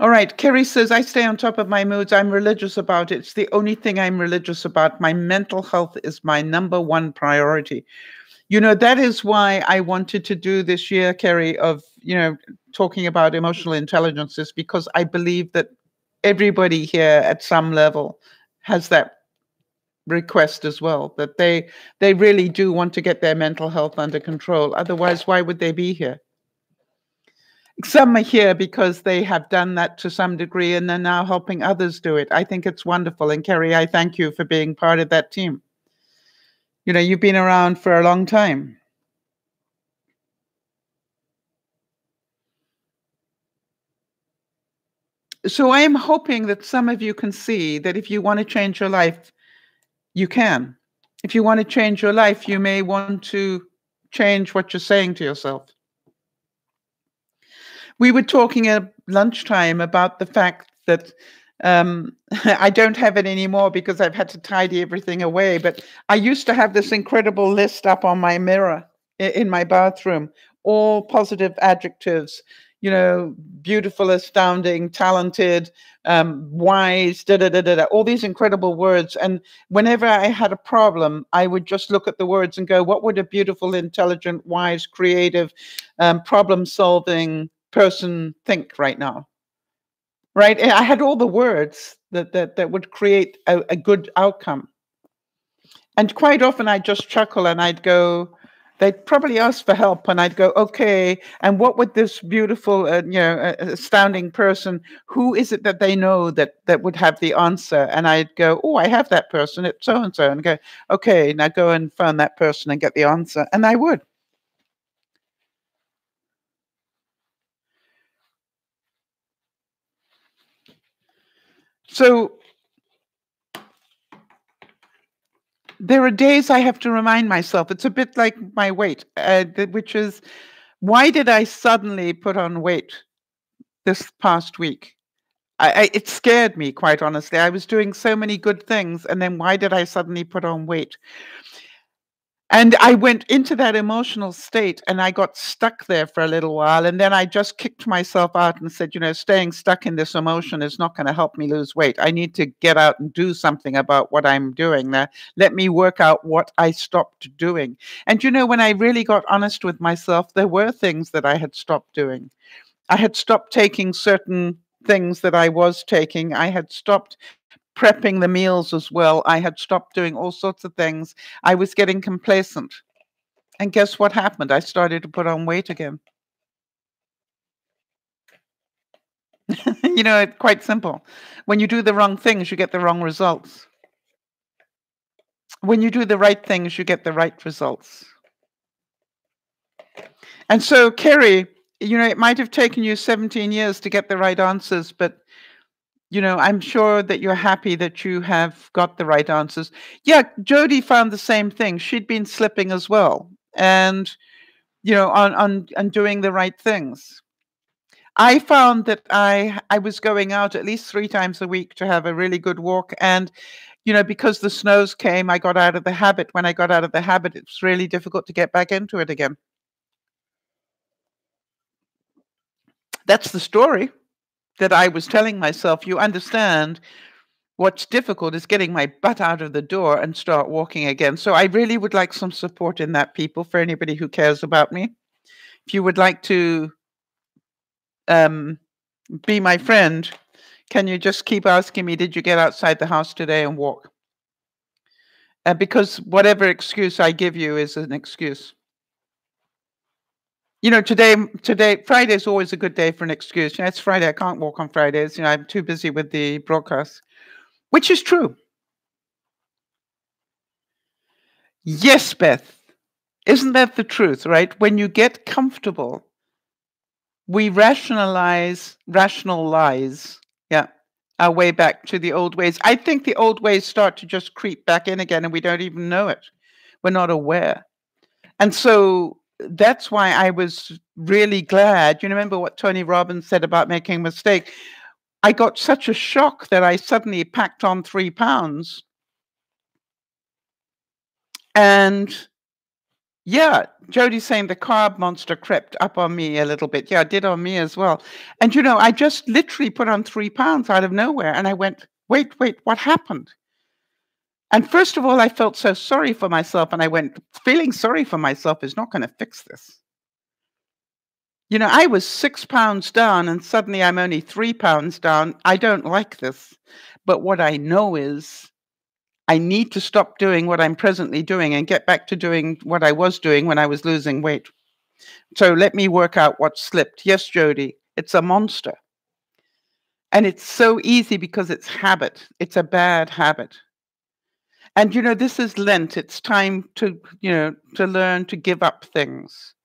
All right. Kerry says, I stay on top of my moods. I'm religious about it. It's the only thing I'm religious about. My mental health is my number one priority. That is why I wanted to do this year, Kerry, of, talking about emotional intelligence, is because I believe that everybody here at some level has that request as well, that they really do want to get their mental health under control. Otherwise, why would they be here? Some are here because they have done that to some degree and they're now helping others do it. I think it's wonderful. And Kerry, I thank you for being part of that team. You've been around for a long time. So I am hoping that some of you can see that if you want to change your life, you can. If you want to change your life, you may want to change what you're saying to yourself. We were talking at lunchtime about the fact that I don't have it anymore because I've had to tidy everything away. But I used to have this incredible list up on my mirror in my bathroom, all positive adjectives, beautiful, astounding, talented, wise, all these incredible words. And whenever I had a problem, I would just look at the words and go, what would a beautiful, intelligent, wise, creative, problem-solving person think right now? Right? And I had all the words that would create a good outcome. And quite often I'd just chuckle and I'd go, They'd probably ask for help, and I'd go, okay. And what would this beautiful, astounding person? Who is it that they know that would have the answer? And I'd go, oh, I have that person. It's so and so, and go, okay, now go and phone that person and get the answer. And I would. So there are days I have to remind myself. It's a bit like my weight, which is, why did I suddenly put on weight this past week? It scared me, quite honestly. I was doing so many good things, and then why did I suddenly put on weight? And I went into that emotional state, and I got stuck there for a little while, and then I just kicked myself out and said, staying stuck in this emotion is not going to help me lose weight. I need to get out and do something about what I'm doing there. Let me work out what I stopped doing. And when I really got honest with myself, there were things that I had stopped doing. I had stopped taking certain things that I was taking. I had stopped prepping the meals as well. I had stopped doing all sorts of things. I was getting complacent. And guess what happened? I started to put on weight again. It's quite simple. When you do the wrong things, you get the wrong results. When you do the right things, you get the right results. And so, Kerry, it might have taken you 17 years to get the right answers, but I'm sure that you're happy that you have got the right answers. Yeah, Jody found the same thing. She'd been slipping as well, and on doing the right things. I found that I was going out at least 3 times a week to have a really good walk, and because the snows came, I got out of the habit. When I got out of the habit, it's really difficult to get back into it again. That's the story that I was telling myself. You understand, what's difficult is getting my butt out of the door and start walking again. So I really would like some support in that, people, for anybody who cares about me. If you would like to be my friend, can you just keep asking me, did you get outside the house today and walk? Because whatever excuse I give you is an excuse. Today, Friday is always a good day for an excuse. It's Friday. I can't walk on Fridays. I'm too busy with the broadcast, which is true. Yes, Beth. Isn't that the truth, right? When you get comfortable, we rationalize, our way back to the old ways. I think the old ways start to just creep back in again, and we don't even know it. We're not aware. And so that's why I was really glad. You remember what Tony Robbins said about making a mistake? I got such a shock that I suddenly packed on 3 pounds. And yeah, Jody's saying the carb monster crept up on me a little bit. Yeah, it did on me as well. And I just literally put on 3 pounds out of nowhere. And I went, wait, what happened? And first of all, I felt so sorry for myself. And I went, feeling sorry for myself is not going to fix this. I was 6 pounds down, and suddenly I'm only 3 pounds down. I don't like this. But what I know is I need to stop doing what I'm presently doing and get back to doing what I was doing when I was losing weight. So let me work out what slipped. Yes, Jody, it's a monster. And it's so easy because it's habit. It's a bad habit. And, this is Lent. It's time to learn to give up things.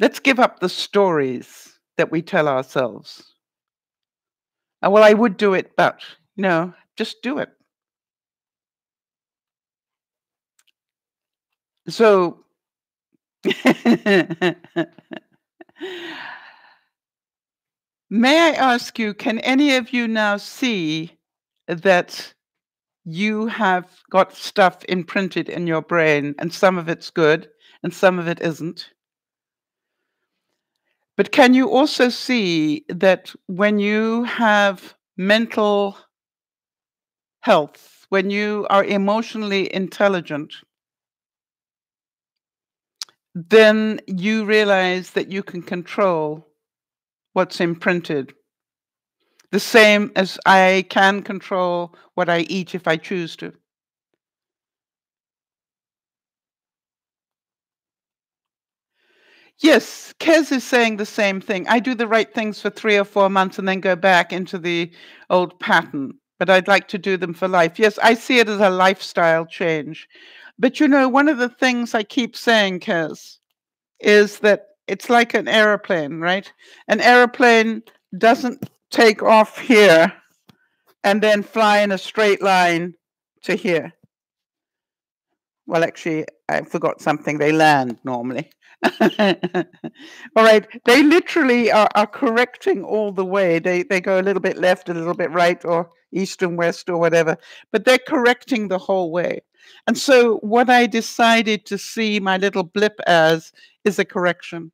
Let's give up the stories that we tell ourselves. Well, I would do it, but, just do it. So, may I ask you, can any of you now see that you have got stuff imprinted in your brain, and some of it's good and some of it isn't? But can you also see that when you have mental health, when you are emotionally intelligent, then you realize that you can control what's imprinted? The same as I can control what I eat if I choose to. Yes, Kez is saying the same thing. I do the right things for 3 or 4 months and then go back into the old pattern, but I'd like to do them for life. Yes, I see it as a lifestyle change. But you know, one of the things I keep saying, Kez, is that it's like an airplane, right? An airplane doesn't take off here and then fly in a straight line to here. Well, actually, I forgot something. They land normally. All right. They literally are correcting all the way. They go a little bit left, a little bit right, or east and west, or whatever, but they're correcting the whole way. And so, what I decided to see my little blip as is a correction.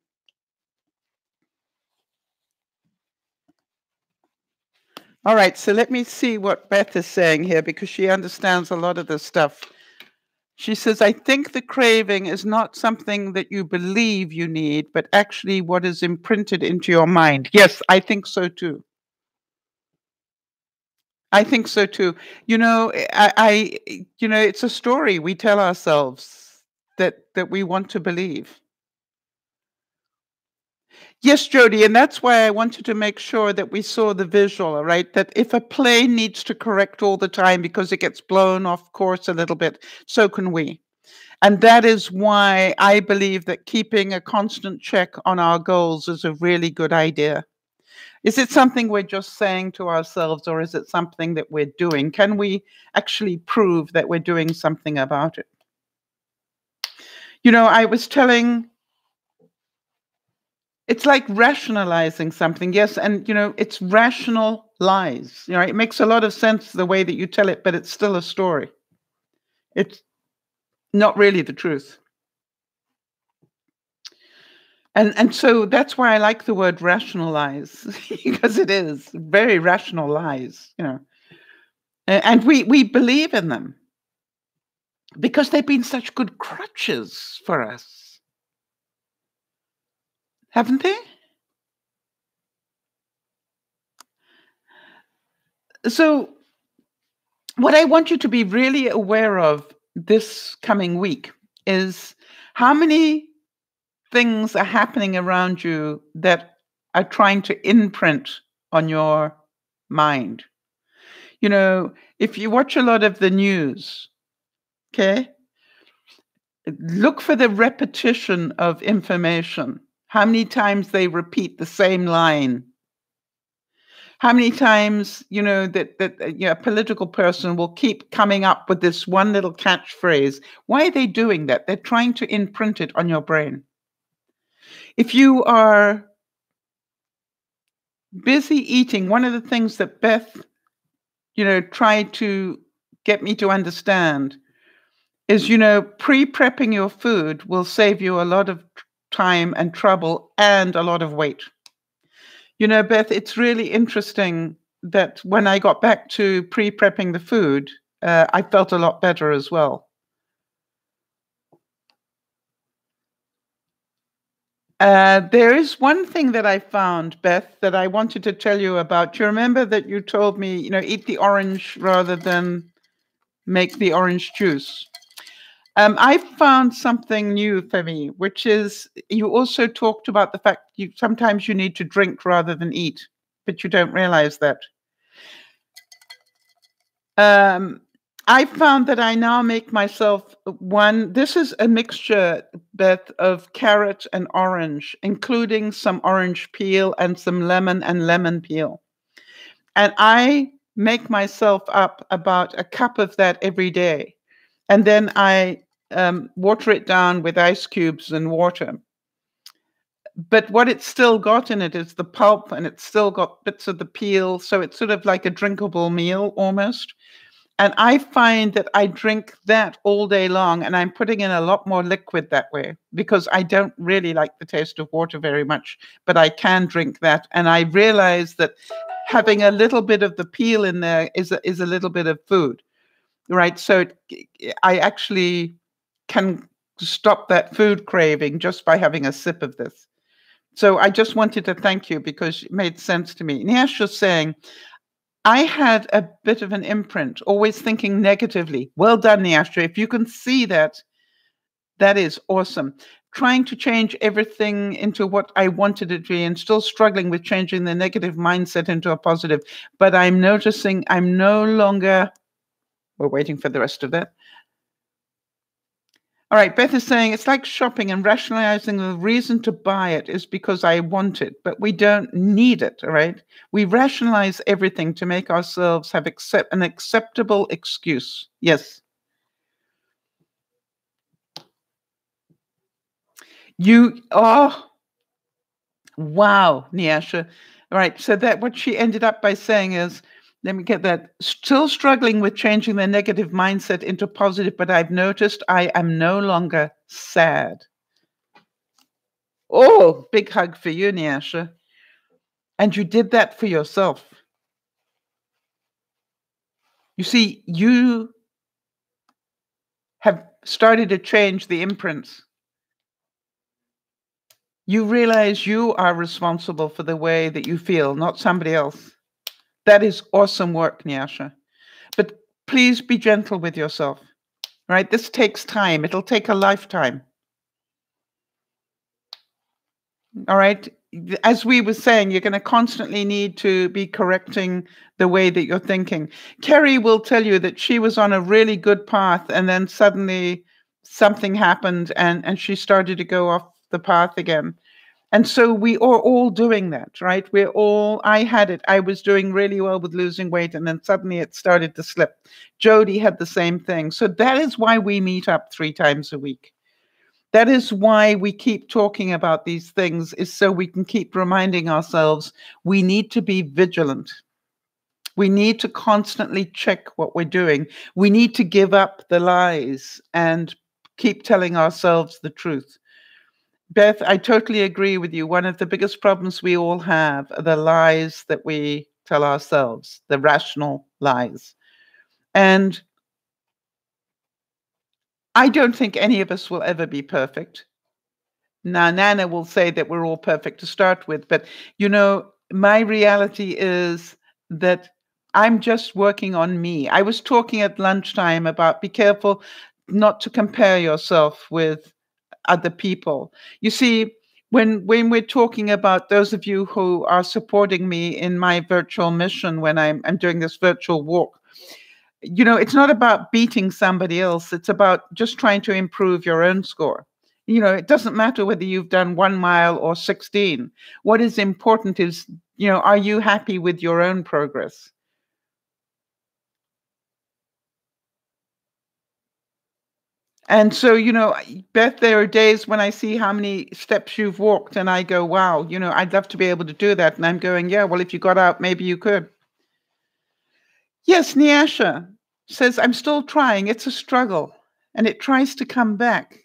All right. So, let me see what Beth is saying here because she understands a lot of this stuff. She says, I think the craving is not something that you believe you need, but actually what is imprinted into your mind. Yes, I think so too. I think so too. You know, it's a story we tell ourselves that we want to believe. Yes, Jody, and that's why I wanted to make sure that we saw the visual, right? That if a plane needs to correct all the time because it gets blown off course a little bit, so can we. And that is why I believe that keeping a constant check on our goals is a really good idea. Is it something we're just saying to ourselves, or is it something that we're doing? Can we actually prove that we're doing something about it? You know, I was telling, it's like rationalizing something. Yes, and, you know, it's rational lies. You know, it makes a lot of sense the way that you tell it, but it's still a story. It's not really the truth. And so that's why I like the word rationalize, because it is very rational lies, you know. And we believe in them because they've been such good crutches for us, haven't they? So what I want you to be really aware of this coming week is how many things are happening around you that are trying to imprint on your mind. You know, if you watch a lot of the news, okay, look for the repetition of information. How many times they repeat the same line. How many times, you know, a political person will keep coming up with this one little catchphrase. Why are they doing that? They're trying to imprint it on your brain. If you are busy eating, one of the things that Beth, you know, tried to get me to understand is, you know, pre-prepping your food will save you a lot of time and trouble and a lot of weight. You know, Beth, it's really interesting that when I got back to pre-prepping the food, I felt a lot better as well. There is one thing that I found, Beth, that I wanted to tell you about. Do you remember that you told me, you know, eat the orange rather than make the orange juice? I found something new for me, which is you also talked about the fact sometimes you need to drink rather than eat, but you don't realize that. I found that I now make myself one. This is a mixture, Beth, of carrot and orange, including some orange peel and some lemon and lemon peel. And I make myself up about a cup of that every day. And then I water it down with ice cubes and water. But what it's still got in it is the pulp, and it's still got bits of the peel. So it's sort of like a drinkable meal almost. And I find that I drink that all day long, and I'm putting in a lot more liquid that way because I don't really like the taste of water very much, but I can drink that. And I realize that having a little bit of the peel in there is a little bit of food, right? So I actually can stop that food craving just by having a sip of this. So I just wanted to thank you because it made sense to me. Niash was saying, I had a bit of an imprint, always thinking negatively. Well done, Niastra. If you can see that, that is awesome. trying to change everything into what I wanted it to be and still struggling with changing the negative mindset into a positive. But I'm noticing I'm no longer, we're waiting for the rest of that. All right, Beth is saying it's like shopping and rationalizing the reason to buy it is because I want it, but we don't need it, all right? We rationalize everything to make ourselves have an acceptable excuse. Yes. Wow, Nyasha. All right, so that what she ended up by saying is, let me get that, still struggling with changing their negative mindset into positive, but I've noticed I am no longer sad. Oh, big hug for you, Nyasha. And you did that for yourself. You see, you have started to change the imprints. You realize you are responsible for the way that you feel, not somebody else. That is awesome work, Nyasha. But please be gentle with yourself, right? This takes time. It'll take a lifetime. All right. As we were saying, you're going to constantly need to be correcting the way that you're thinking. Kerry will tell you that she was on a really good path and then suddenly something happened and she started to go off the path again. And so we are all doing that, right? I had it. I was doing really well with losing weight and then suddenly it started to slip. Jody had the same thing. So that is why we meet up 3 times a week. That is why we keep talking about these things, is so we can keep reminding ourselves we need to be vigilant. We need to constantly check what we're doing. We need to give up the lies and keep telling ourselves the truth. Beth, I totally agree with you. One of the biggest problems we all have are the lies that we tell ourselves, the rational lies. And I don't think any of us will ever be perfect. Now, Nana will say that we're all perfect to start with, but my reality is that I'm just working on me. I was talking at lunchtime about be careful not to compare yourself with other people. You see, when we're talking about those of you who are supporting me in my virtual mission when I'm doing this virtual walk, it's not about beating somebody else. It's about just trying to improve your own score. It doesn't matter whether you've done 1 mile or 16. What is important is, are you happy with your own progress? And so, Beth, there are days when I see how many steps you've walked and I go, wow, I'd love to be able to do that. And I'm going, yeah, well, if you got out, maybe you could. Yes, Nyasha says, I'm still trying. It's a struggle. And it tries to come back.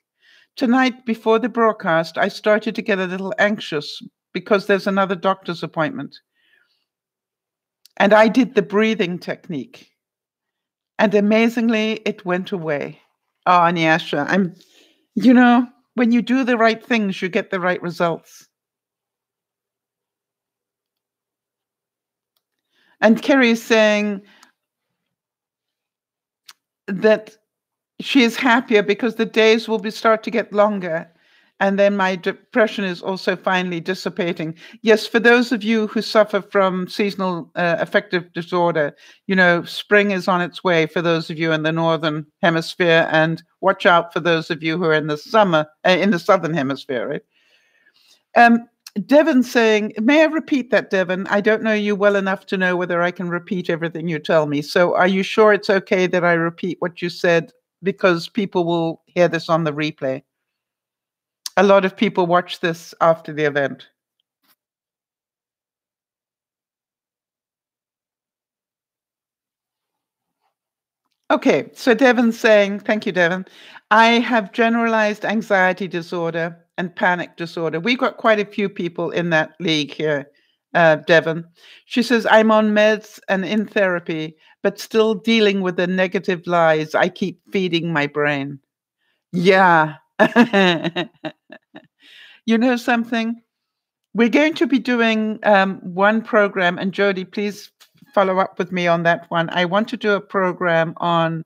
Tonight, before the broadcast, I started to get a little anxious because there's another doctor's appointment. And I did the breathing technique. And amazingly, it went away. Oh, Nyasha, when you do the right things, you get the right results. And Kerry is saying that she is happier because the days will start to get longer. And then my depression is also finally dissipating. Yes, for those of you who suffer from seasonal affective disorder, spring is on its way for those of you in the northern hemisphere, and watch out for those of you who are in the southern hemisphere, right? Devon saying, may I repeat that, Devon? I don't know you well enough to know whether I can repeat everything you tell me. So are you sure it's okay that I repeat what you said? Because people will hear this on the replay. A lot of people watch this after the event. Okay, so Devon's saying, thank you, Devon. I have generalized anxiety disorder and panic disorder. We've got quite a few people in that league here, Devon. She says, I'm on meds and in therapy, but still dealing with the negative lies I keep feeding my brain. Yeah. You know something? We're going to be doing one program, and Jody, please follow up with me on that one. I want to do a program on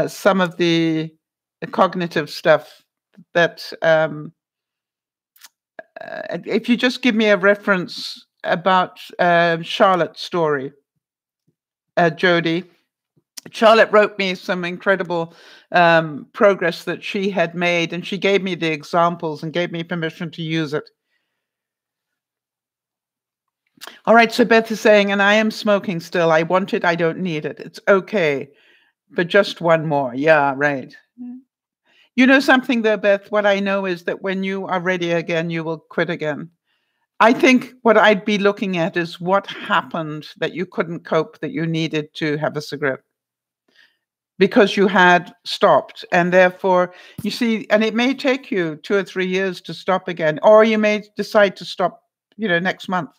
some of the cognitive stuff that if you just give me a reference about Charlotte's story, Jody. Charlotte wrote me some incredible progress that she had made, and she gave me the examples and gave me permission to use it. All right, so Beth is saying, and I am smoking still. I want it, I don't need it. It's okay, but just one more. Yeah, right. You know something though, Beth? What I know is that when you are ready again, you will quit again. I think what I'd be looking at is what happened that you couldn't cope, that you needed to have a cigarette because you had stopped. And therefore, you see, and it may take you 2 or 3 years to stop again, or you may decide to stop, next month.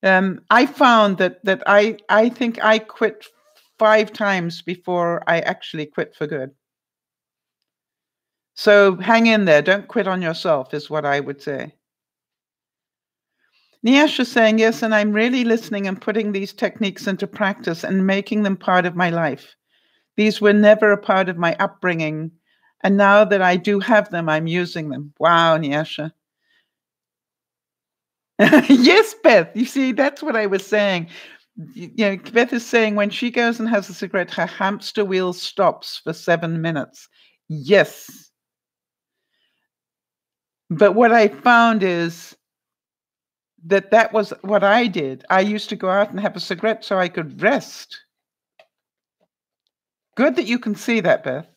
I found that I think I quit 5 times before I actually quit for good. So hang in there. Don't quit on yourself is what I would say. Niasha saying, yes, and I'm really listening and putting these techniques into practice and making them part of my life. These were never a part of my upbringing. And now that I do have them, I'm using them. Wow, Niasha. Yes, Beth. You see, that's what I was saying. Beth is saying when she goes and has a cigarette, her hamster wheel stops for 7 minutes. Yes. But what I found is that was what I did. I used to go out and have a cigarette so I could rest. Good that you can see that, Beth.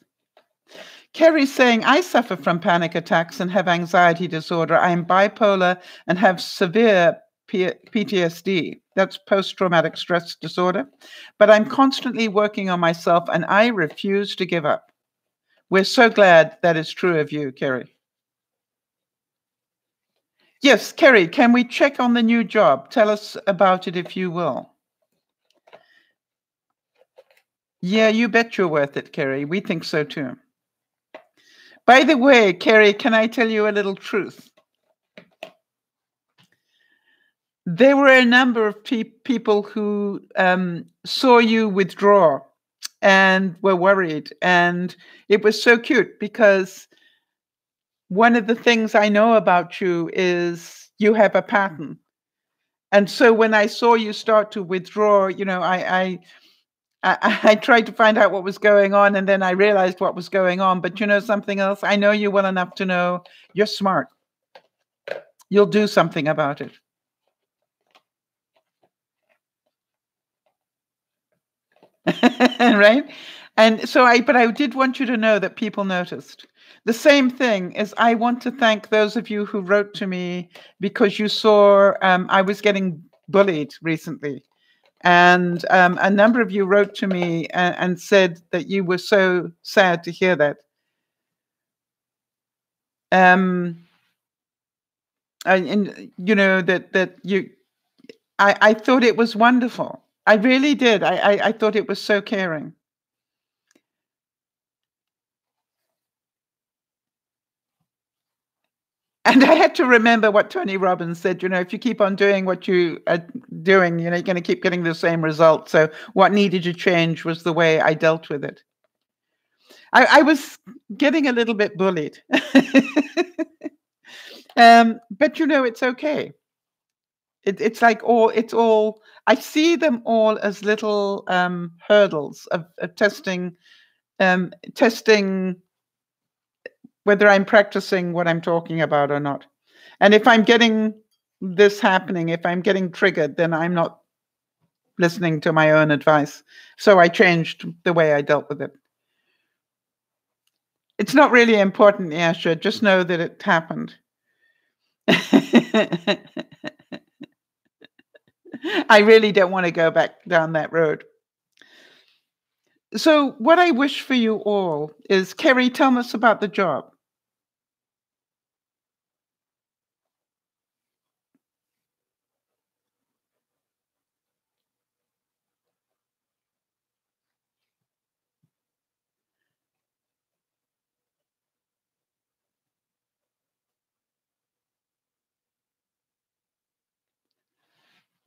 Kerry's saying, I suffer from panic attacks and have anxiety disorder. I am bipolar and have severe PTSD. That's post-traumatic stress disorder. But I'm constantly working on myself and I refuse to give up. We're so glad that is true of you, Kerry. Yes, Kerry, can we check on the new job? Tell us about it if you will. Yeah, you bet you're worth it, Kerry. We think so too. By the way, Kerry, can I tell you a little truth? There were a number of people who saw you withdraw and were worried. And it was so cute because one of the things I know about you is you have a pattern. And so when I saw you start to withdraw, I tried to find out what was going on, and then I realized what was going on. But you know something else? I know you well enough to know you're smart. You'll do something about it. Right? And so but I did want you to know that people noticed. The same thing is I want to thank those of you who wrote to me because you saw I was getting bullied recently. And a number of you wrote to me and said that you were so sad to hear that. And I thought it was wonderful. I really did. I thought it was so caring. And I had to remember what Tony Robbins said, if you keep on doing what you are doing, you're going to keep getting the same result. So what needed to change was the way I dealt with it. I was getting a little bit bullied. But it's okay. It's like I see them all as little hurdles of testing whether I'm practicing what I'm talking about or not. And if I'm getting this happening, if I'm getting triggered, then I'm not listening to my own advice. So I changed the way I dealt with it. It's not really important, Yasha. Just know that it happened. I really don't want to go back down that road. So what I wish for you all is, Kerry, tell us about the job.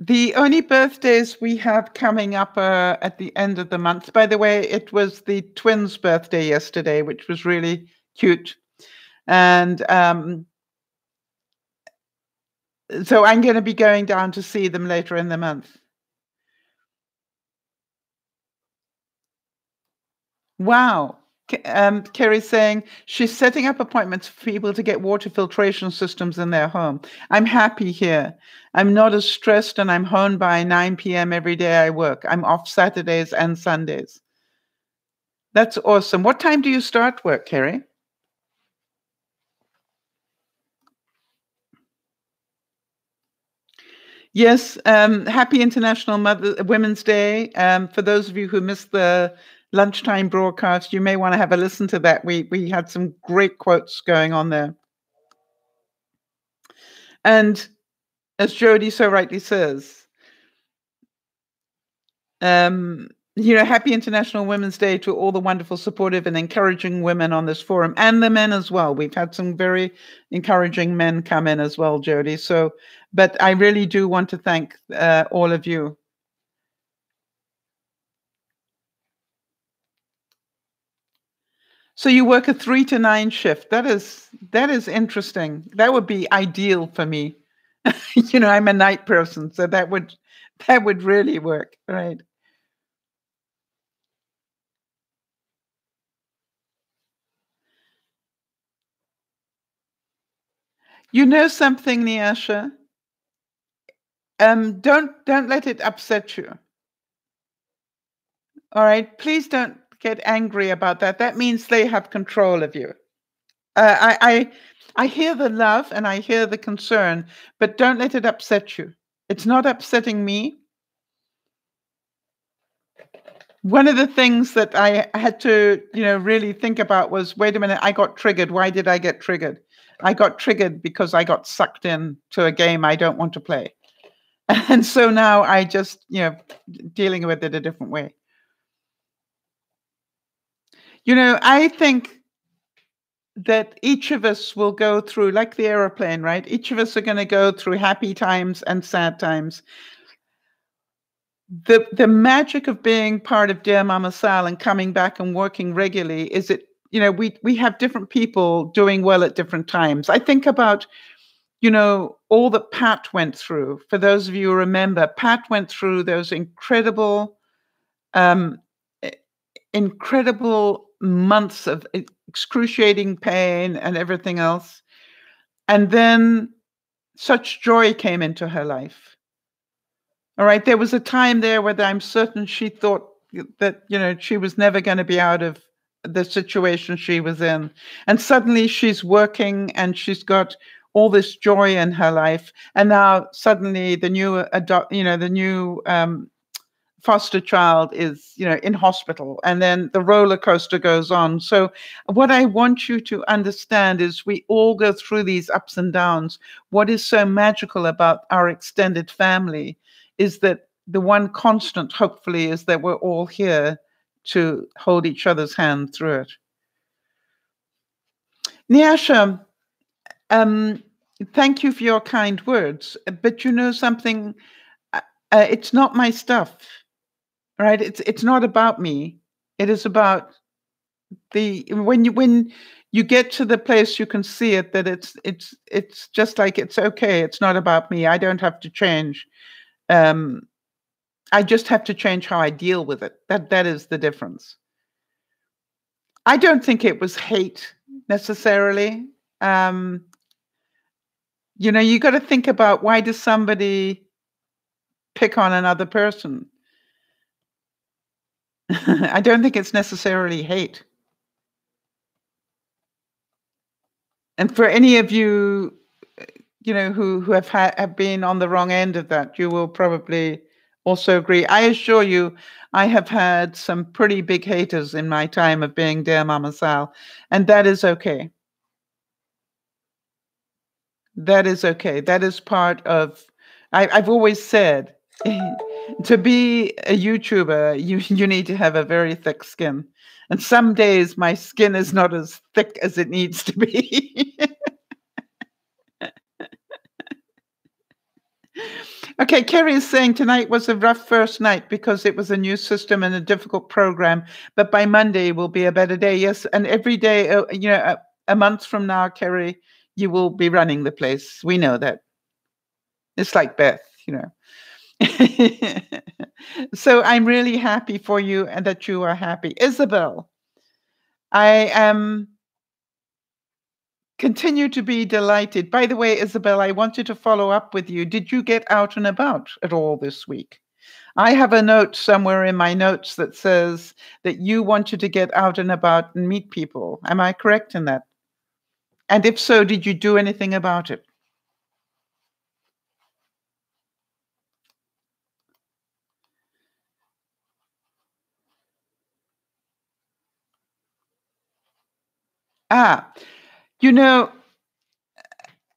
The only birthdays we have coming up at the end of the month. By the way, it was the twins' birthday yesterday, which was really cute. And so I'm going to be going down to see them later in the month. Wow. Kerry's saying she's setting up appointments for people to get water filtration systems in their home. I'm happy here. I'm not as stressed, and I'm home by 9 p.m. every day I work. I'm off Saturdays and Sundays. That's awesome. What time do you start work, Kerry? Yes, happy International Women's Day. For those of you who missed the lunchtime broadcast, you may want to have a listen to that. We had some great quotes going on there. And as Jody so rightly says, happy International Women's Day to all the wonderful, supportive, and encouraging women on this forum, and the men as well. We've had some very encouraging men come in as well, Jody. So, but I really do want to thank all of you. So you work a 3 to 9 shift. That is interesting. That would be ideal for me. I'm a night person, so that would really work, right? You know something, Nyasha? Don't let it upset you. All right, please don't get angry about that. That means they have control of you. I hear the love and I hear the concern, but don't let it upset you. It's not upsetting me. One of the things that I had to, really think about was, wait a minute, I got triggered. Why did I get triggered? I got triggered because I got sucked in to a game I don't want to play. And so now I just, dealing with it a different way. I think that each of us will go through, like the airplane, right? Each of us are going to go through happy times and sad times. The magic of being part of DearMamaSal and coming back and working regularly is that, we have different people doing well at different times. I think about, all that Pat went through. For those of you who remember, Pat went through those incredible months of excruciating pain and everything else. And then such joy came into her life. All right. There was a time there where I'm certain she thought that, she was never going to be out of the situation she was in. And suddenly she's working and she's got all this joy in her life. And now suddenly the new foster child is, in hospital, and then the roller coaster goes on. So what I want you to understand is we all go through these ups and downs. What is so magical about our extended family is that the one constant, hopefully, is that we're all here to hold each other's hand through it. Nyasha, thank you for your kind words, but you know something, it's not my stuff. Right? It's not about me. It is about when you get to the place you can see it, that it's just like, it's okay. It's not about me. I don't have to change. I just have to change how I deal with it. That is the difference. I don't think it was hate necessarily. You got to think about, why does somebody pick on another person? I don't think it's necessarily hate. And for any of you, who have been on the wrong end of that, you will probably also agree. I assure you, I have had some pretty big haters in my time of being DearMamaSal, and that is okay. That is okay. That is part of. I've always said, to be a YouTuber, you need to have a very thick skin. And some days my skin is not as thick as it needs to be. Okay, Kerry is saying tonight was a rough first night because it was a new system and a difficult program, but by Monday will be a better day. Yes, and every day, a month from now, Kerry, you will be running the place. We know that. It's like Beth, you know. So I'm really happy for you and that you are happy. Isabel, I am continue to be delighted. By the way, Isabel, I wanted to follow up with you. Did you get out and about at all this week? I have a note somewhere in my notes that says that you wanted to get out and about and meet people. Am I correct in that? And if so, did you do anything about it? You know,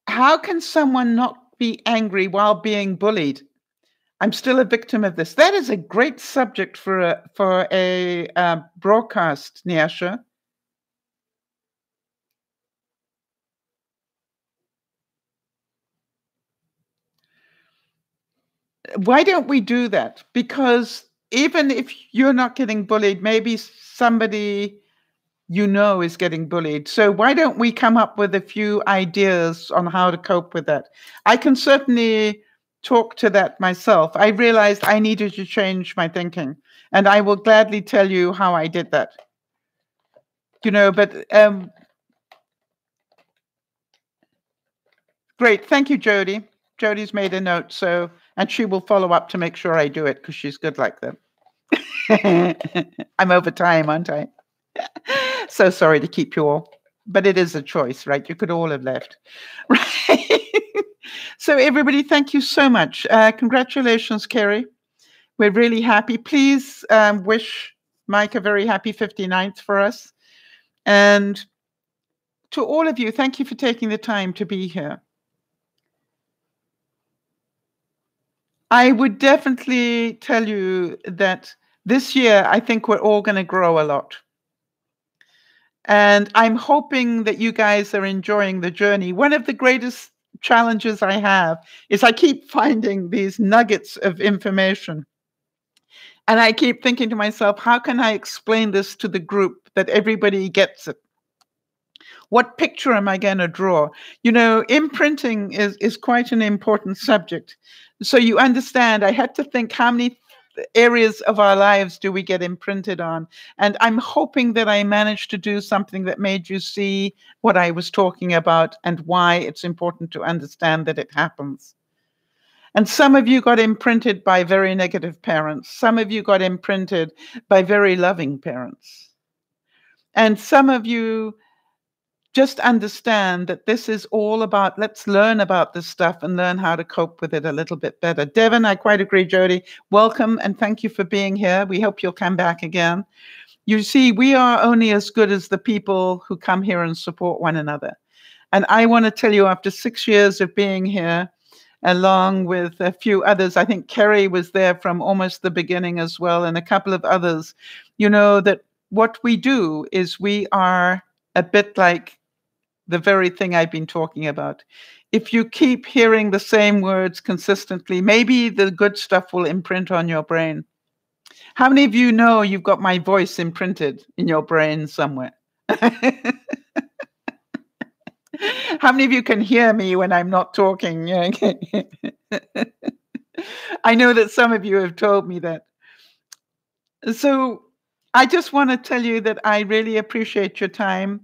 how can someone not be angry while being bullied? I'm still a victim of this. That is a great subject for a broadcast, Nyasha. Why don't we do that? Because even if you're not getting bullied, maybe somebody you know is getting bullied. So why don't we come up with a few ideas on how to cope with that? I can certainly talk to that myself. I realized I needed to change my thinking, and I will gladly tell you how I did that. You know, but great. Thank you, Jody. Jody's made a note, so, and she will follow up to make sure I do it because she's good like that. I'm over time, aren't I? So sorry to keep you all, but it is a choice, right? You could all have left. Right? So everybody, thank you so much. Congratulations, Kerry. We're really happy. Please wish Mike a very happy 59th for us. And to all of you, thank you for taking the time to be here. I would definitely tell you that this year, I think we're all going to grow a lot. And I'm hoping that you guys are enjoying the journey. One of the greatest challenges I have is I keep finding these nuggets of information. And I keep thinking to myself, how can I explain this to the group that everybody gets it? What picture am I going to draw? You know, imprinting is quite an important subject. So you understand, I had to think how many areas of our lives do we get imprinted on? And I'm hoping that I managed to do something that made you see what I was talking about and why it's important to understand that it happens. And some of you got imprinted by very negative parents. Some of you got imprinted by very loving parents. And some of you just understand that this is all about, let's learn about this stuff and learn how to cope with it a little bit better. Devin, I quite agree, Jody. Welcome and thank you for being here. We hope you'll come back again. You see, we are only as good as the people who come here and support one another. And I want to tell you, after 6 years of being here, along with a few others, I think Kerry was there from almost the beginning as well, and a couple of others, you know, that what we do is we are a bit like the very thing I've been talking about. If you keep hearing the same words consistently, maybe the good stuff will imprint on your brain. How many of you know you've got my voice imprinted in your brain somewhere? How many of you can hear me when I'm not talking? I know that some of you have told me that. So I just want to tell you that I really appreciate your time.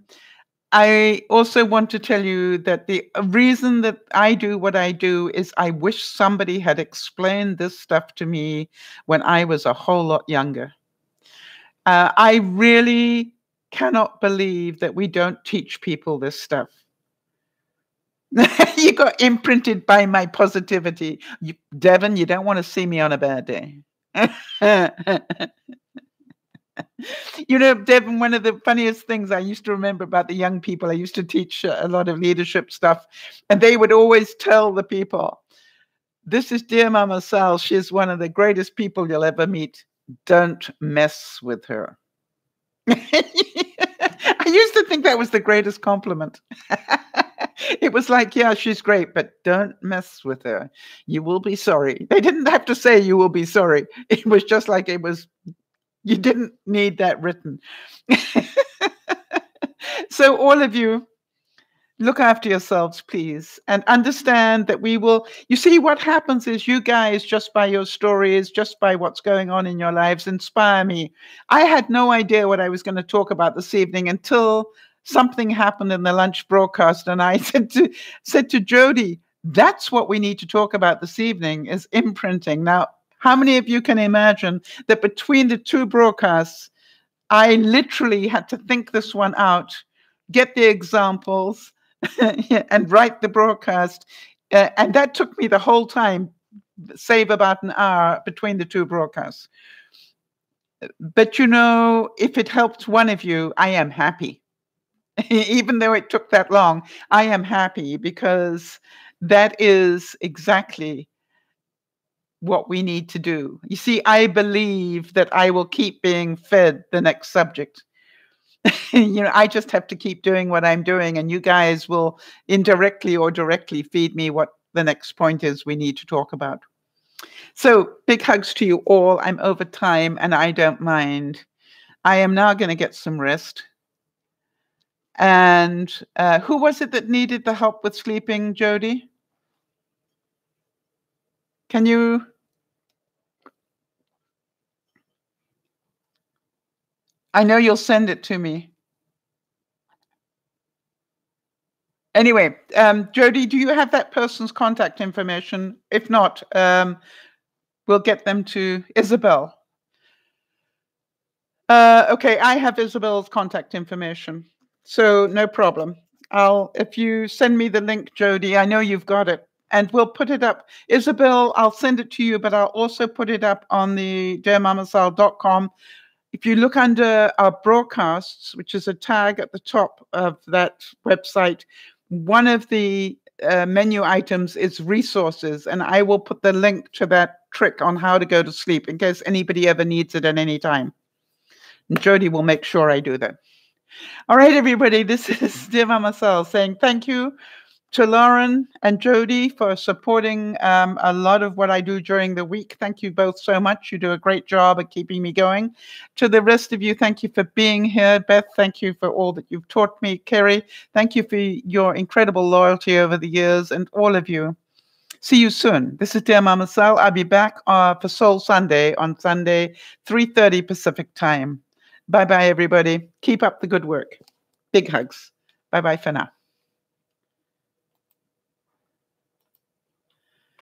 I also want to tell you that the reason that I do what I do is I wish somebody had explained this stuff to me when I was a whole lot younger. I really cannot believe that we don't teach people this stuff. You got imprinted by my positivity. Devin, you don't want to see me on a bad day. You know, Devin, one of the funniest things I used to remember about the young people, I used to teach a lot of leadership stuff, and they would always tell the people, this is Dear Mama Sal. She's one of the greatest people you'll ever meet. Don't mess with her. I used to think that was the greatest compliment. It was like, yeah, she's great, but don't mess with her. You will be sorry. They didn't have to say you will be sorry. It was just like it was, you didn't need that written. So all of you, Look after yourselves, please, and understand that we will. You see, what happens is you guys, just by your stories, just by what's going on in your lives, inspire me. I had no idea what I was going to talk about this evening until something happened in the lunch broadcast, and I said to Jody, "That's what we need to talk about this evening: is imprinting." Now, how many of you can imagine that between the two broadcasts, I literally had to think this one out, get the examples, and write the broadcast. And that took me the whole time, save about an hour between the two broadcasts. But you know, if it helped one of you, I am happy. Even though it took that long, I am happy, because that is exactly what we need to do. You see, I believe that I will keep being fed the next subject. You know, I just have to keep doing what I'm doing, and you guys will indirectly or directly feed me what the next point is we need to talk about. So big hugs to you all. I'm over time and I don't mind. I am now going to get some rest. And who was it that needed the help with sleeping, Jody? Can you? I know you'll send it to me. Anyway, Jody, do you have that person's contact information? If not, we'll get them to Isabel. Okay, I have Isabel's contact information, so no problem. If you send me the link, Jody, I know you've got it, and we'll put it up. Isabel, I'll send it to you, but I'll also put it up on the DearMamaSal.com. If you look under our broadcasts, which is a tag at the top of that website, one of the menu items is resources, and I will put the link to that trick on how to go to sleep in case anybody ever needs it at any time. And Jody will make sure I do that. All right, everybody, this is DearMamaSal saying thank you to Lauren and Jody for supporting a lot of what I do during the week. Thank you both so much. You do a great job at keeping me going. To the rest of you, thank you for being here. Beth, thank you for all that you've taught me. Kerry, thank you for your incredible loyalty over the years, and all of you. See you soon. This is DearMamaSal. I'll be back for Soul Sunday on Sunday, 3:30 Pacific time. Bye-bye, everybody. Keep up the good work. Big hugs. Bye-bye for now.